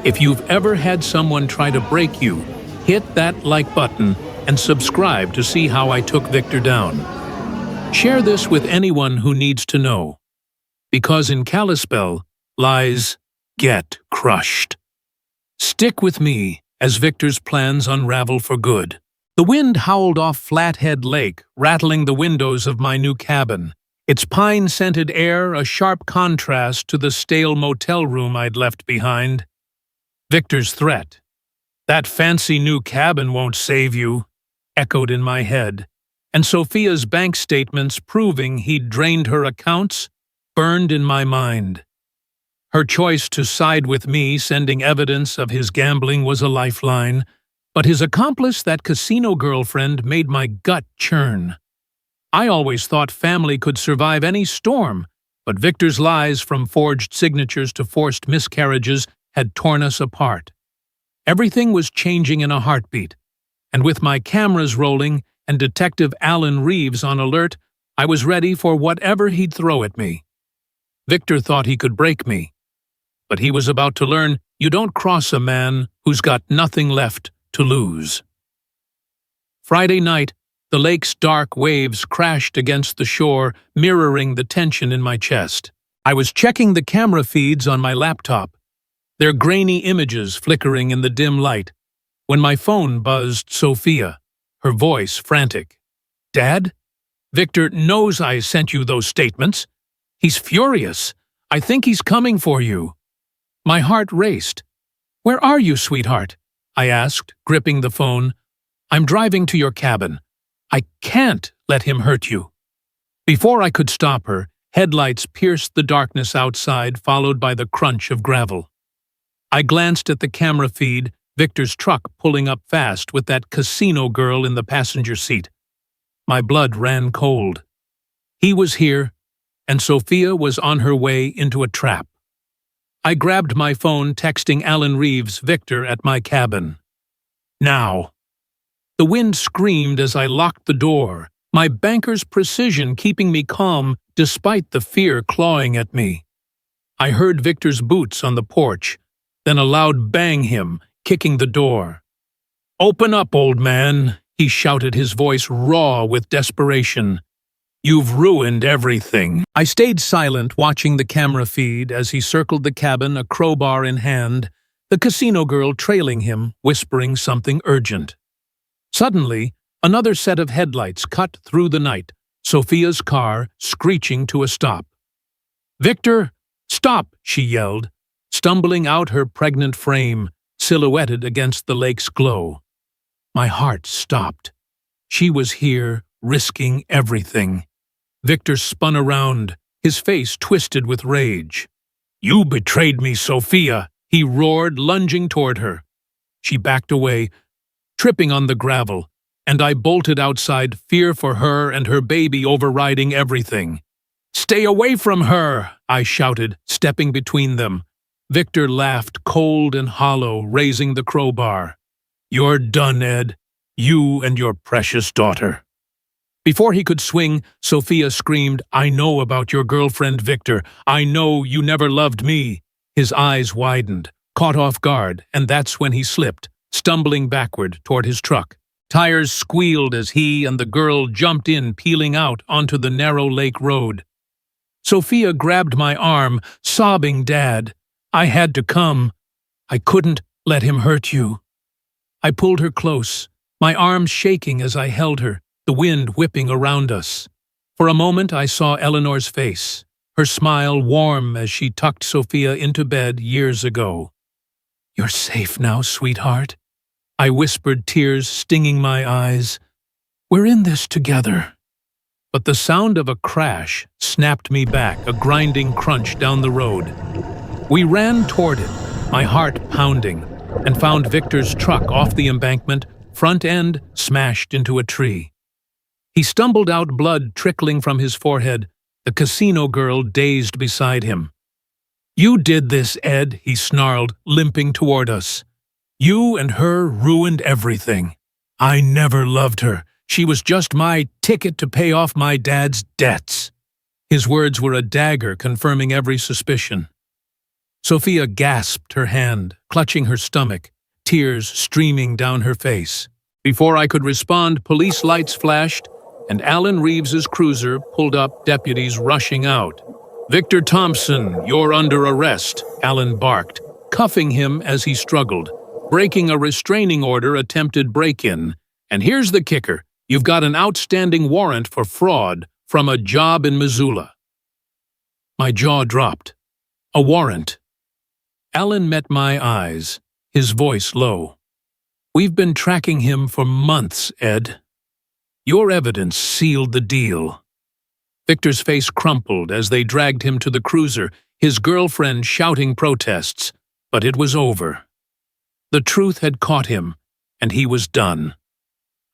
If you've ever had someone try to break you, hit that like button and subscribe to see how I took Victor down. Share this with anyone who needs to know. Because in Callispel, lies get crushed. Stick with me as Victor's plans unravel for good. The wind howled off Flathead Lake, rattling the windows of my new cabin. Its pine-scented air a sharp contrast to the stale motel room I'd left behind. Victor's threat, "That fancy new cabin won't save you," echoed in my head, and Sophia's bank statements proving he'd drained her accounts burned in my mind. Her choice to side with me, sending evidence of his gambling, was a lifeline, but his accomplice, that casino girlfriend, made my gut churn. I always thought family could survive any storm, but Victor's lies, from forged signatures to forced miscarriages, had torn us apart. Everything was changing in a heartbeat, and with my cameras rolling and Detective Alan Reeves on alert, I was ready for whatever he'd throw at me. Victor thought he could break me, but he was about to learn you don't cross a man who's got nothing left to lose. Friday night, the lake's dark waves crashed against the shore, mirroring the tension in my chest. I was checking the camera feeds on my laptop, their grainy images flickering in the dim light, when my phone buzzed Sophia, her voice frantic. "Dad? Victor knows I sent you those statements. He's furious. I think he's coming for you." My heart raced. "Where are you, sweetheart?" I asked, gripping the phone. "I'm driving to your cabin. I can't let him hurt you." Before I could stop her, headlights pierced the darkness outside, followed by the crunch of gravel. I glanced at the camera feed, Victor's truck pulling up fast with that casino girl in the passenger seat. My blood ran cold. He was here, and Sophia was on her way into a trap. I grabbed my phone, texting Alan Reeves' Victor at my cabin. "Now." The wind screamed as I locked the door, my banker's precision keeping me calm despite the fear clawing at me. I heard Victor's boots on the porch, then a loud bang him, kicking the door. "Open up, old man," he shouted, his voice raw with desperation. "You've ruined everything." I stayed silent, watching the camera feed as he circled the cabin, a crowbar in hand, the casino girl trailing him, whispering something urgent. Suddenly, another set of headlights cut through the night, Sophia's car screeching to a stop. "Victor, stop!" she yelled, stumbling out, her pregnant frame silhouetted against the lake's glow. My heart stopped. She was here, risking everything. Victor spun around, his face twisted with rage. "You betrayed me, Sophia!" he roared, lunging toward her. She backed away, tripping on the gravel, and I bolted outside, fear for her and her baby overriding everything. "Stay away from her!" I shouted, stepping between them. Victor laughed, cold and hollow, raising the crowbar. "You're done, Ed. You and your precious daughter." Before he could swing, Sophia screamed, "I know about your girlfriend, Victor. I know you never loved me." His eyes widened, caught off guard, and that's when he slipped, stumbling backward toward his truck. Tires squealed as he and the girl jumped in, peeling out onto the narrow lake road. Sophia grabbed my arm, sobbing, "Dad, I had to come. I couldn't let him hurt you." I pulled her close, my arms shaking as I held her, the wind whipping around us. For a moment I saw Eleanor's face, her smile warm as she tucked Sophia into bed years ago. "You're safe now, sweetheart," I whispered, tears stinging my eyes. "We're in this together." But the sound of a crash snapped me back, a grinding crunch down the road. We ran toward it, my heart pounding, and found Victor's truck off the embankment, front end smashed into a tree. He stumbled out, blood trickling from his forehead, the casino girl dazed beside him. "You did this, Ed," he snarled, limping toward us. "You and her ruined everything. I never loved her. She was just my ticket to pay off my dad's debts." His words were a dagger, confirming every suspicion. Sophia gasped, her hand clutching her stomach, tears streaming down her face. Before I could respond, police lights flashed, and Alan Reeves's cruiser pulled up, deputies rushing out. "Victor Thompson, you're under arrest," Alan barked, cuffing him as he struggled. "Breaking a restraining order, attempted break-in. And here's the kicker, you've got an outstanding warrant for fraud from a job in Missoula." My jaw dropped. A warrant. Alan met my eyes, his voice low. "We've been tracking him for months, Ed. Your evidence sealed the deal." Victor's face crumpled as they dragged him to the cruiser, his girlfriend shouting protests, but it was over. The truth had caught him, and he was done.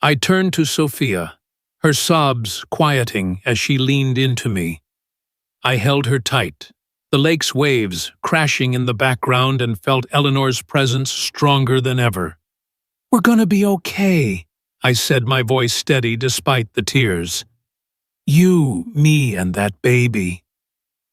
I turned to Sophia, her sobs quieting as she leaned into me. I held her tight, the lake's waves crashing in the background, and felt Eleanor's presence stronger than ever. "We're gonna be okay," I said, my voice steady despite the tears. "You, me, and that baby."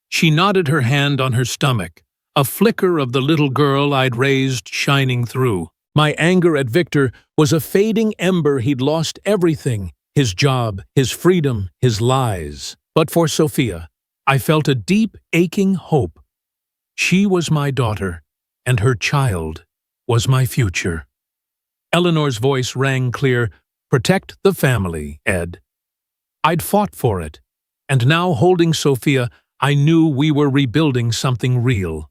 She nodded, her hand on her stomach, a flicker of the little girl I'd raised shining through. My anger at Victor was a fading ember. He'd lost everything, his job, his freedom, his lies. But for Sophia, I felt a deep, aching hope. She was my daughter, and her child was my future. Eleanor's voice rang clear, "Protect the family, Ed." I'd fought for it, and now holding Sophia, I knew we were rebuilding something real.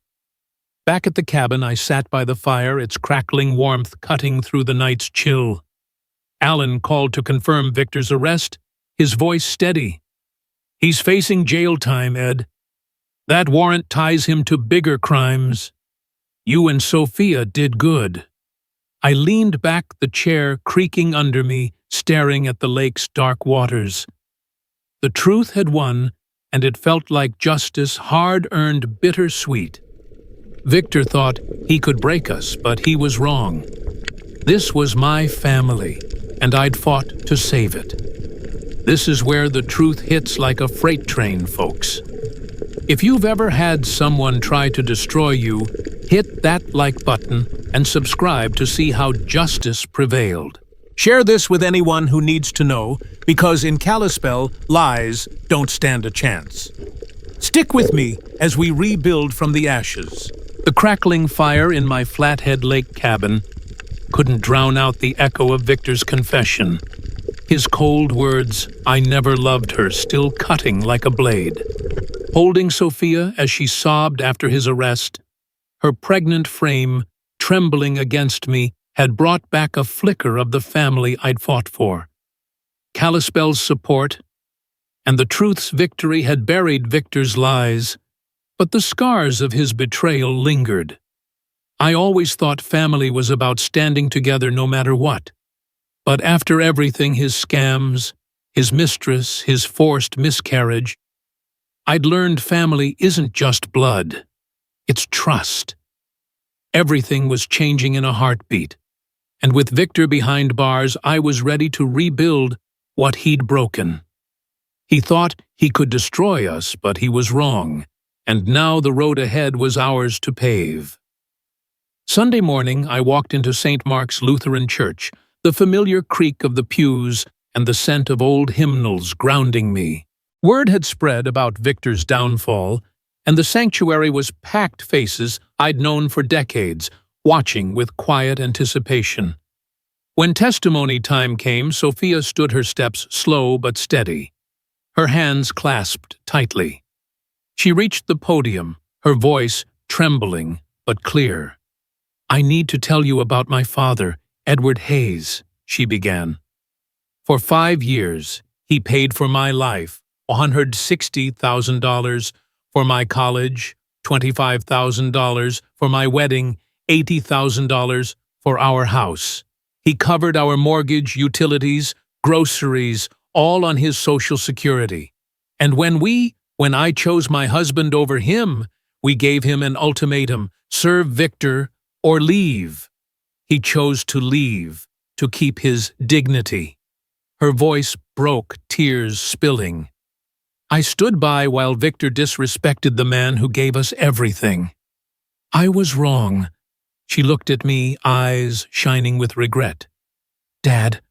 Back at the cabin, I sat by the fire, its crackling warmth cutting through the night's chill. Alan called to confirm Victor's arrest, his voice steady. "He's facing jail time, Ed. That warrant ties him to bigger crimes. You and Sophia did good." I leaned back, the chair creaking under me, staring at the lake's dark waters. The truth had won, and it felt like justice, hard-earned, bittersweet. Victor thought he could break us, but he was wrong. This was my family, and I'd fought to save it. This is where the truth hits like a freight train, folks. If you've ever had someone try to destroy you, hit that like button and subscribe to see how justice prevailed. Share this with anyone who needs to know, because in Callispel, lies don't stand a chance. Stick with me as we rebuild from the ashes. The crackling fire in my Flathead Lake cabin couldn't drown out the echo of Victor's confession. His cold words, "I never loved her," still cutting like a blade. Holding Sophia as she sobbed after his arrest, her pregnant frame, trembling against me, had brought back a flicker of the family I'd fought for. Callispel's support, and the truth's victory had buried Victor's lies, but the scars of his betrayal lingered. I always thought family was about standing together no matter what. But after everything, his scams, his mistress, his forced miscarriage, I'd learned family isn't just blood, it's trust. Everything was changing in a heartbeat, and with Victor behind bars, I was ready to rebuild what he'd broken. He thought he could destroy us, but he was wrong, and now the road ahead was ours to pave. Sunday morning, I walked into St. Mark's Lutheran Church, the familiar creak of the pews and the scent of old hymnals grounding me. Word had spread about Victor's downfall, and the sanctuary was packed faces I'd known for decades, watching with quiet anticipation. When testimony time came, Sophia stood her steps slow but steady, her hands clasped tightly. She reached the podium, her voice trembling but clear. "I need to tell you about my father, Edward Hayes," she began. "For 5 years, he paid for my life, $160,000 for my college, $25,000 for my wedding, $80,000 for our house. He covered our mortgage, utilities, groceries, all on his Social Security. And when I chose my husband over him, we gave him an ultimatum: serve Victor or leave. He chose to leave, to keep his dignity." Her voice broke, tears spilling. "I stood by while Victor disrespected the man who gave us everything. I was wrong." She looked at me, eyes shining with regret. "Dad,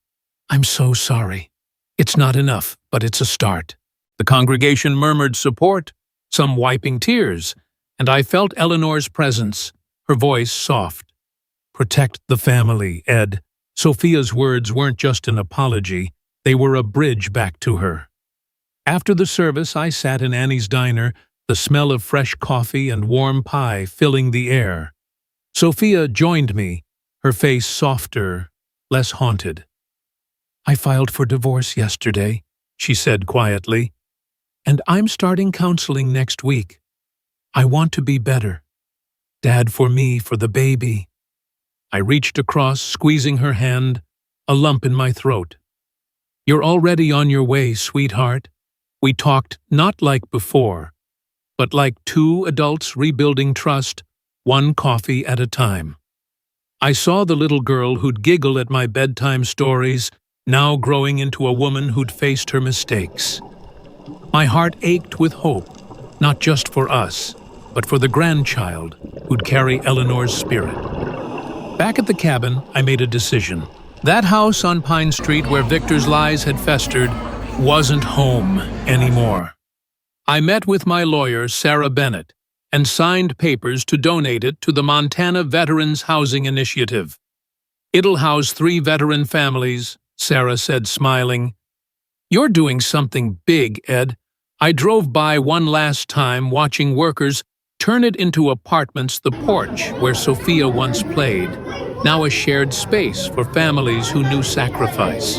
I'm so sorry. It's not enough, but it's a start." The congregation murmured support, some wiping tears, and I felt Eleanor's presence, her voice soft. "Protect the family, Ed." Sophia's words weren't just an apology, they were a bridge back to her. After the service, I sat in Annie's diner, the smell of fresh coffee and warm pie filling the air. Sophia joined me, her face softer, less haunted. "I filed for divorce yesterday," she said quietly, "and I'm starting counseling next week. I want to be better. Dad, for me, for the baby." I reached across, squeezing her hand, a lump in my throat. "You're already on your way, sweetheart." We talked not like before, but like two adults rebuilding trust, one coffee at a time. I saw the little girl who'd giggle at my bedtime stories, now growing into a woman who'd faced her mistakes. My heart ached with hope, not just for us, but for the grandchild who'd carry Eleanor's spirit. Back at the cabin, I made a decision. That house on Pine Street where Victor's lies had festered wasn't home anymore. I met with my lawyer, Sarah Bennett, and signed papers to donate it to the Montana Veterans Housing Initiative. "It'll house 3 veteran families," Sarah said, smiling. You're doing something big, Ed. I drove by one last time watching workers turn it into apartments, the porch where Sophia once played, now a shared space for families who knew sacrifice.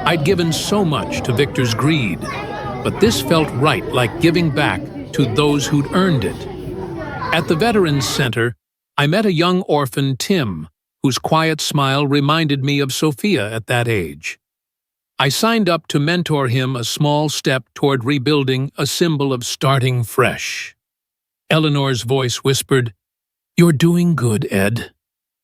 I'd given so much to Victor's greed, but this felt right, like giving back to those who'd earned it. At the Veterans Center, I met a young orphan, Tim, whose quiet smile reminded me of Sophia at that age. I signed up to mentor him, a small step toward rebuilding, a symbol of starting fresh. Eleanor's voice whispered, "You're doing good, Ed."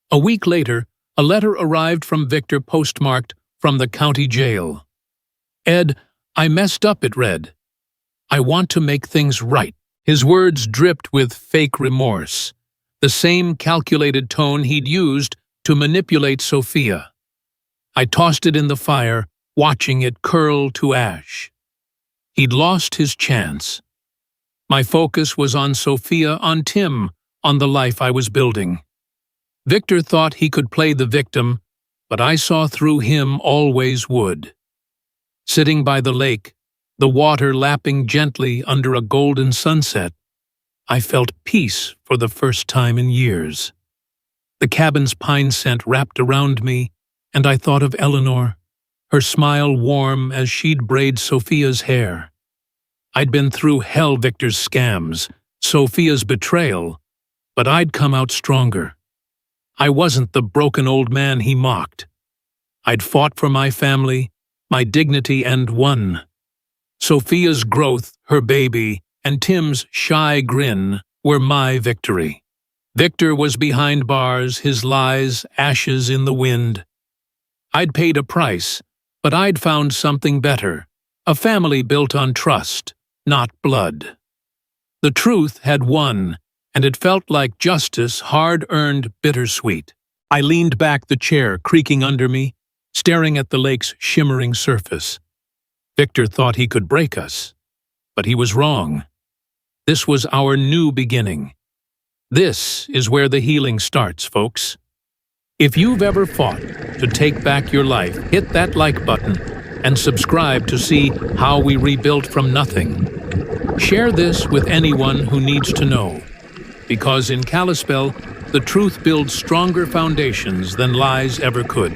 A week later, a letter arrived from Victor postmarked from the county jail. "Ed, I messed up," it read. "I want to make things right." His words dripped with fake remorse, the same calculated tone he'd used to manipulate Sophia. I tossed it in the fire, watching it curl to ash. He'd lost his chance. My focus was on Sophia, on Tim, on the life I was building. Victor thought he could play the victim, but I saw through him, always would. Sitting by the lake, the water lapping gently under a golden sunset, I felt peace for the first time in years. The cabin's pine scent wrapped around me, and I thought of Eleanor, her smile warm as she'd braid Sophia's hair. I'd been through hell, Victor's scams, Sophia's betrayal, but I'd come out stronger. I wasn't the broken old man he mocked. I'd fought for my family, my dignity, and won. Sophia's growth, her baby, and Tim's shy grin were my victory. Victor was behind bars, his lies ashes in the wind. I'd paid a price, but I'd found something better, a family built on trust, not blood. The truth had won, and it felt like justice, hard-earned, bittersweet. I leaned back, the chair creaking under me, staring at the lake's shimmering surface. Victor thought he could break us, but he was wrong. This was our new beginning. This is where the healing starts, folks. If you've ever fought to take back your life, hit that like button and subscribe to see how we rebuilt from nothing. Share this with anyone who needs to know, because in Callispel, the truth builds stronger foundations than lies ever could.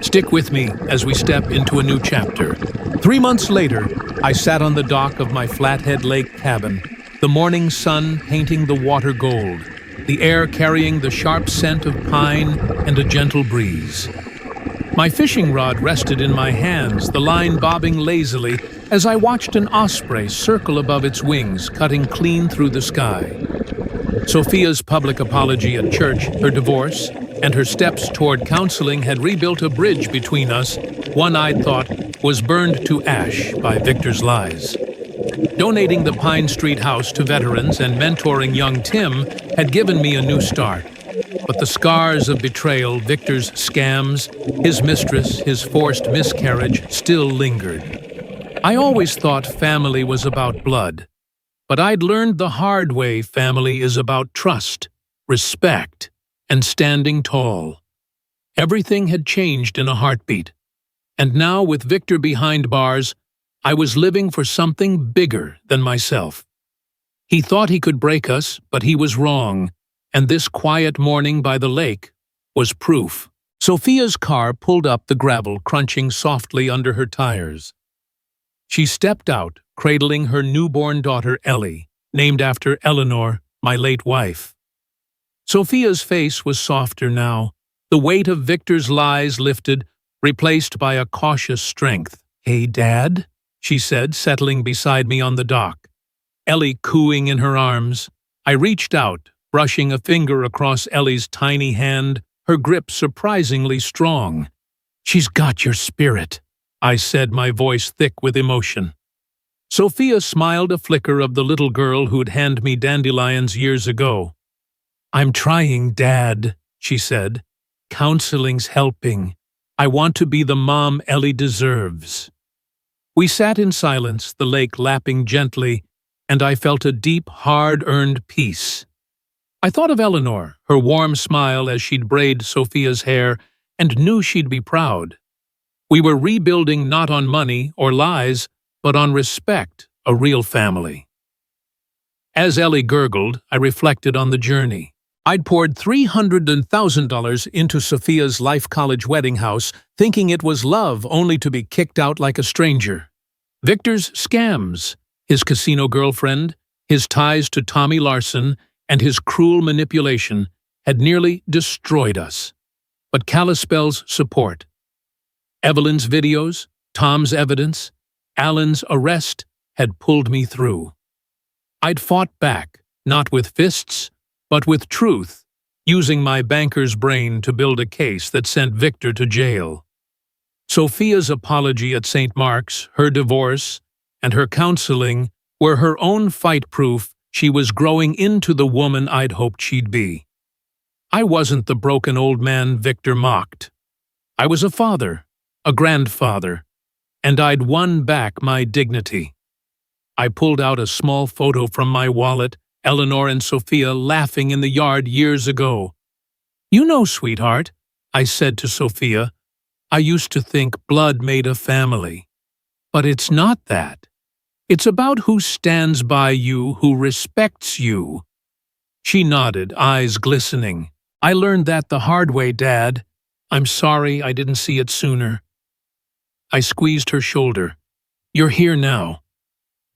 Stick with me as we step into a new chapter. 3 months later, I sat on the dock of my Flathead Lake cabin, the morning sun painting the water gold, the air carrying the sharp scent of pine and a gentle breeze. My fishing rod rested in my hands, the line bobbing lazily as I watched an osprey circle above its wings, cutting clean through the sky. Sophia's public apology at church, her divorce, and her steps toward counseling had rebuilt a bridge between us, one I'd thought was burned to ash by Victor's lies. Donating the Pine Street house to veterans and mentoring young Tim had given me a new start. But the scars of betrayal, Victor's scams, his mistress, his forced miscarriage still lingered. I always thought family was about blood, but I'd learned the hard way family is about trust, respect, and standing tall. Everything had changed in a heartbeat, and now with Victor behind bars, I was living for something bigger than myself. He thought he could break us, but he was wrong, and this quiet morning by the lake was proof. Sophia's car pulled up the gravel, crunching softly under her tires. She stepped out, cradling her newborn daughter Ellie, named after Eleanor, my late wife. Sophia's face was softer now, the weight of Victor's lies lifted, replaced by a cautious strength. "Hey, Dad?" she said, settling beside me on the dock. Ellie cooing in her arms. I reached out, brushing a finger across Ellie's tiny hand, her grip surprisingly strong. "She's got your spirit," I said, my voice thick with emotion. Sophia smiled, a flicker of the little girl who'd handed me dandelions years ago. "I'm trying, Dad," she said. "Counseling's helping. I want to be the mom Ellie deserves." We sat in silence, the lake lapping gently, and I felt a deep, hard-earned peace. I thought of Eleanor, her warm smile as she'd braid Sophia's hair, and knew she'd be proud. We were rebuilding not on money or lies, but on respect, a real family. As Ellie gurgled, I reflected on the journey. I'd poured $300,000 into Sophia's Life College wedding house, thinking it was love, only to be kicked out like a stranger. Victor's scams, his casino girlfriend, his ties to Tommy Larson, and his cruel manipulation had nearly destroyed us. But Callispel's support, Evelyn's videos, Tom's evidence, Alan's arrest had pulled me through. I'd fought back, not with fists, but with truth, using my banker's brain to build a case that sent Victor to jail. Sophia's apology at St. Mark's, her divorce, and her counseling were her own fight proof she was growing into the woman I'd hoped she'd be. I wasn't the broken old man Victor mocked. I was a father, a grandfather, and I'd won back my dignity. I pulled out a small photo from my wallet, Eleanor and Sophia laughing in the yard years ago. "You know, sweetheart," I said to Sophia, "I used to think blood made a family. But it's not that. It's about who stands by you, who respects you." She nodded, eyes glistening. "I learned that the hard way, Dad. I'm sorry I didn't see it sooner." I squeezed her shoulder. "You're here now.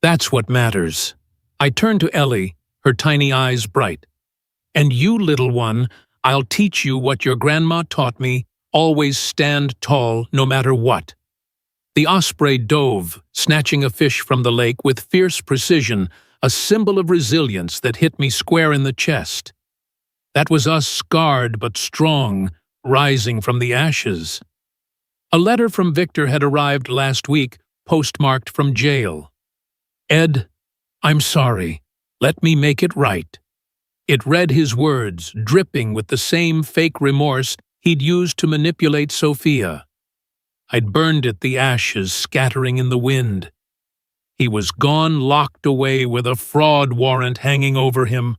That's what matters." I turned to Ellie, her tiny eyes bright. "And you, little one, I'll teach you what your grandma taught me, always stand tall no matter what." The osprey dove, snatching a fish from the lake with fierce precision, a symbol of resilience that hit me square in the chest. That was us, scarred but strong, rising from the ashes. A letter from Victor had arrived last week, postmarked from jail. "Ed, I'm sorry. Let me make it right." It read his words, dripping with the same fake remorse he'd used to manipulate Sophia. I'd burned it, the ashes scattering in the wind. He was gone, locked away with a fraud warrant hanging over him.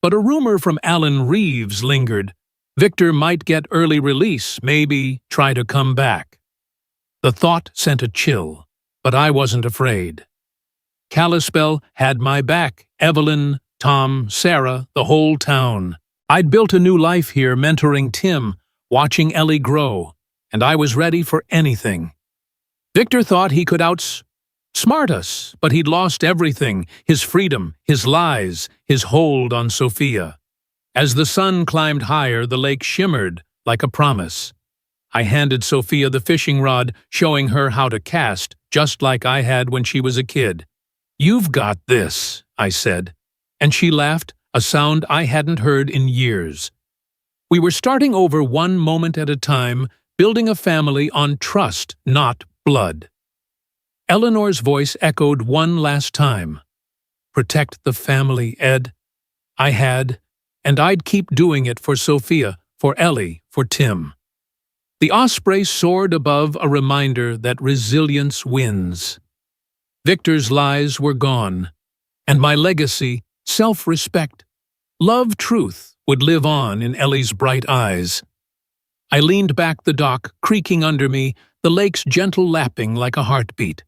But a rumor from Alan Reeves lingered. Victor might get early release, maybe try to come back. The thought sent a chill, but I wasn't afraid. Callispel had my back, Evelyn, Tom, Sarah, the whole town. I'd built a new life here, mentoring Tim, watching Ellie grow, and I was ready for anything. Victor thought he could outsmart us, but he'd lost everything, his freedom, his lies, his hold on Sophia. As the sun climbed higher, the lake shimmered like a promise. I handed Sophia the fishing rod, showing her how to cast, just like I had when she was a kid. "You've got this," I said, and she laughed, a sound I hadn't heard in years. We were starting over one moment at a time, building a family on trust, not blood. Eleanor's voice echoed one last time. "Protect the family, Ed." I had, and I'd keep doing it for Sophia, for Ellie, for Tim. The osprey soared above, a reminder that resilience wins. Victor's lies were gone, and my legacy, self-respect, love, truth, would live on in Ellie's bright eyes. I leaned back, the dock creaking under me, the lake's gentle lapping like a heartbeat.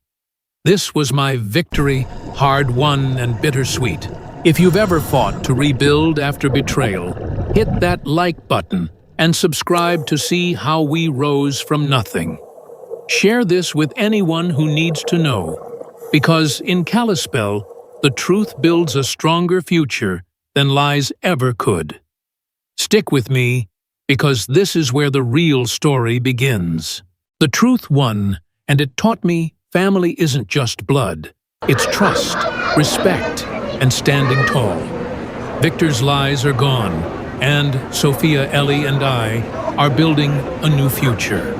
This was my victory, hard-won and bittersweet. If you've ever fought to rebuild after betrayal, hit that like button and subscribe to see how we rose from nothing. Share this with anyone who needs to know, because in Callispel, the truth builds a stronger future than lies ever could. Stick with me, because this is where the real story begins. The truth won, and it taught me family isn't just blood. It's trust, respect, and standing tall. Victor's lies are gone, and Sophia, Ellie, and I are building a new future.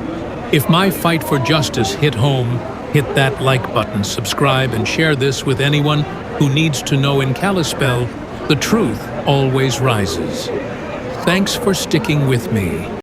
If my fight for justice hit home, hit that like button, subscribe, and share this with anyone who needs to know. In Callispel, the truth always rises. Thanks for sticking with me.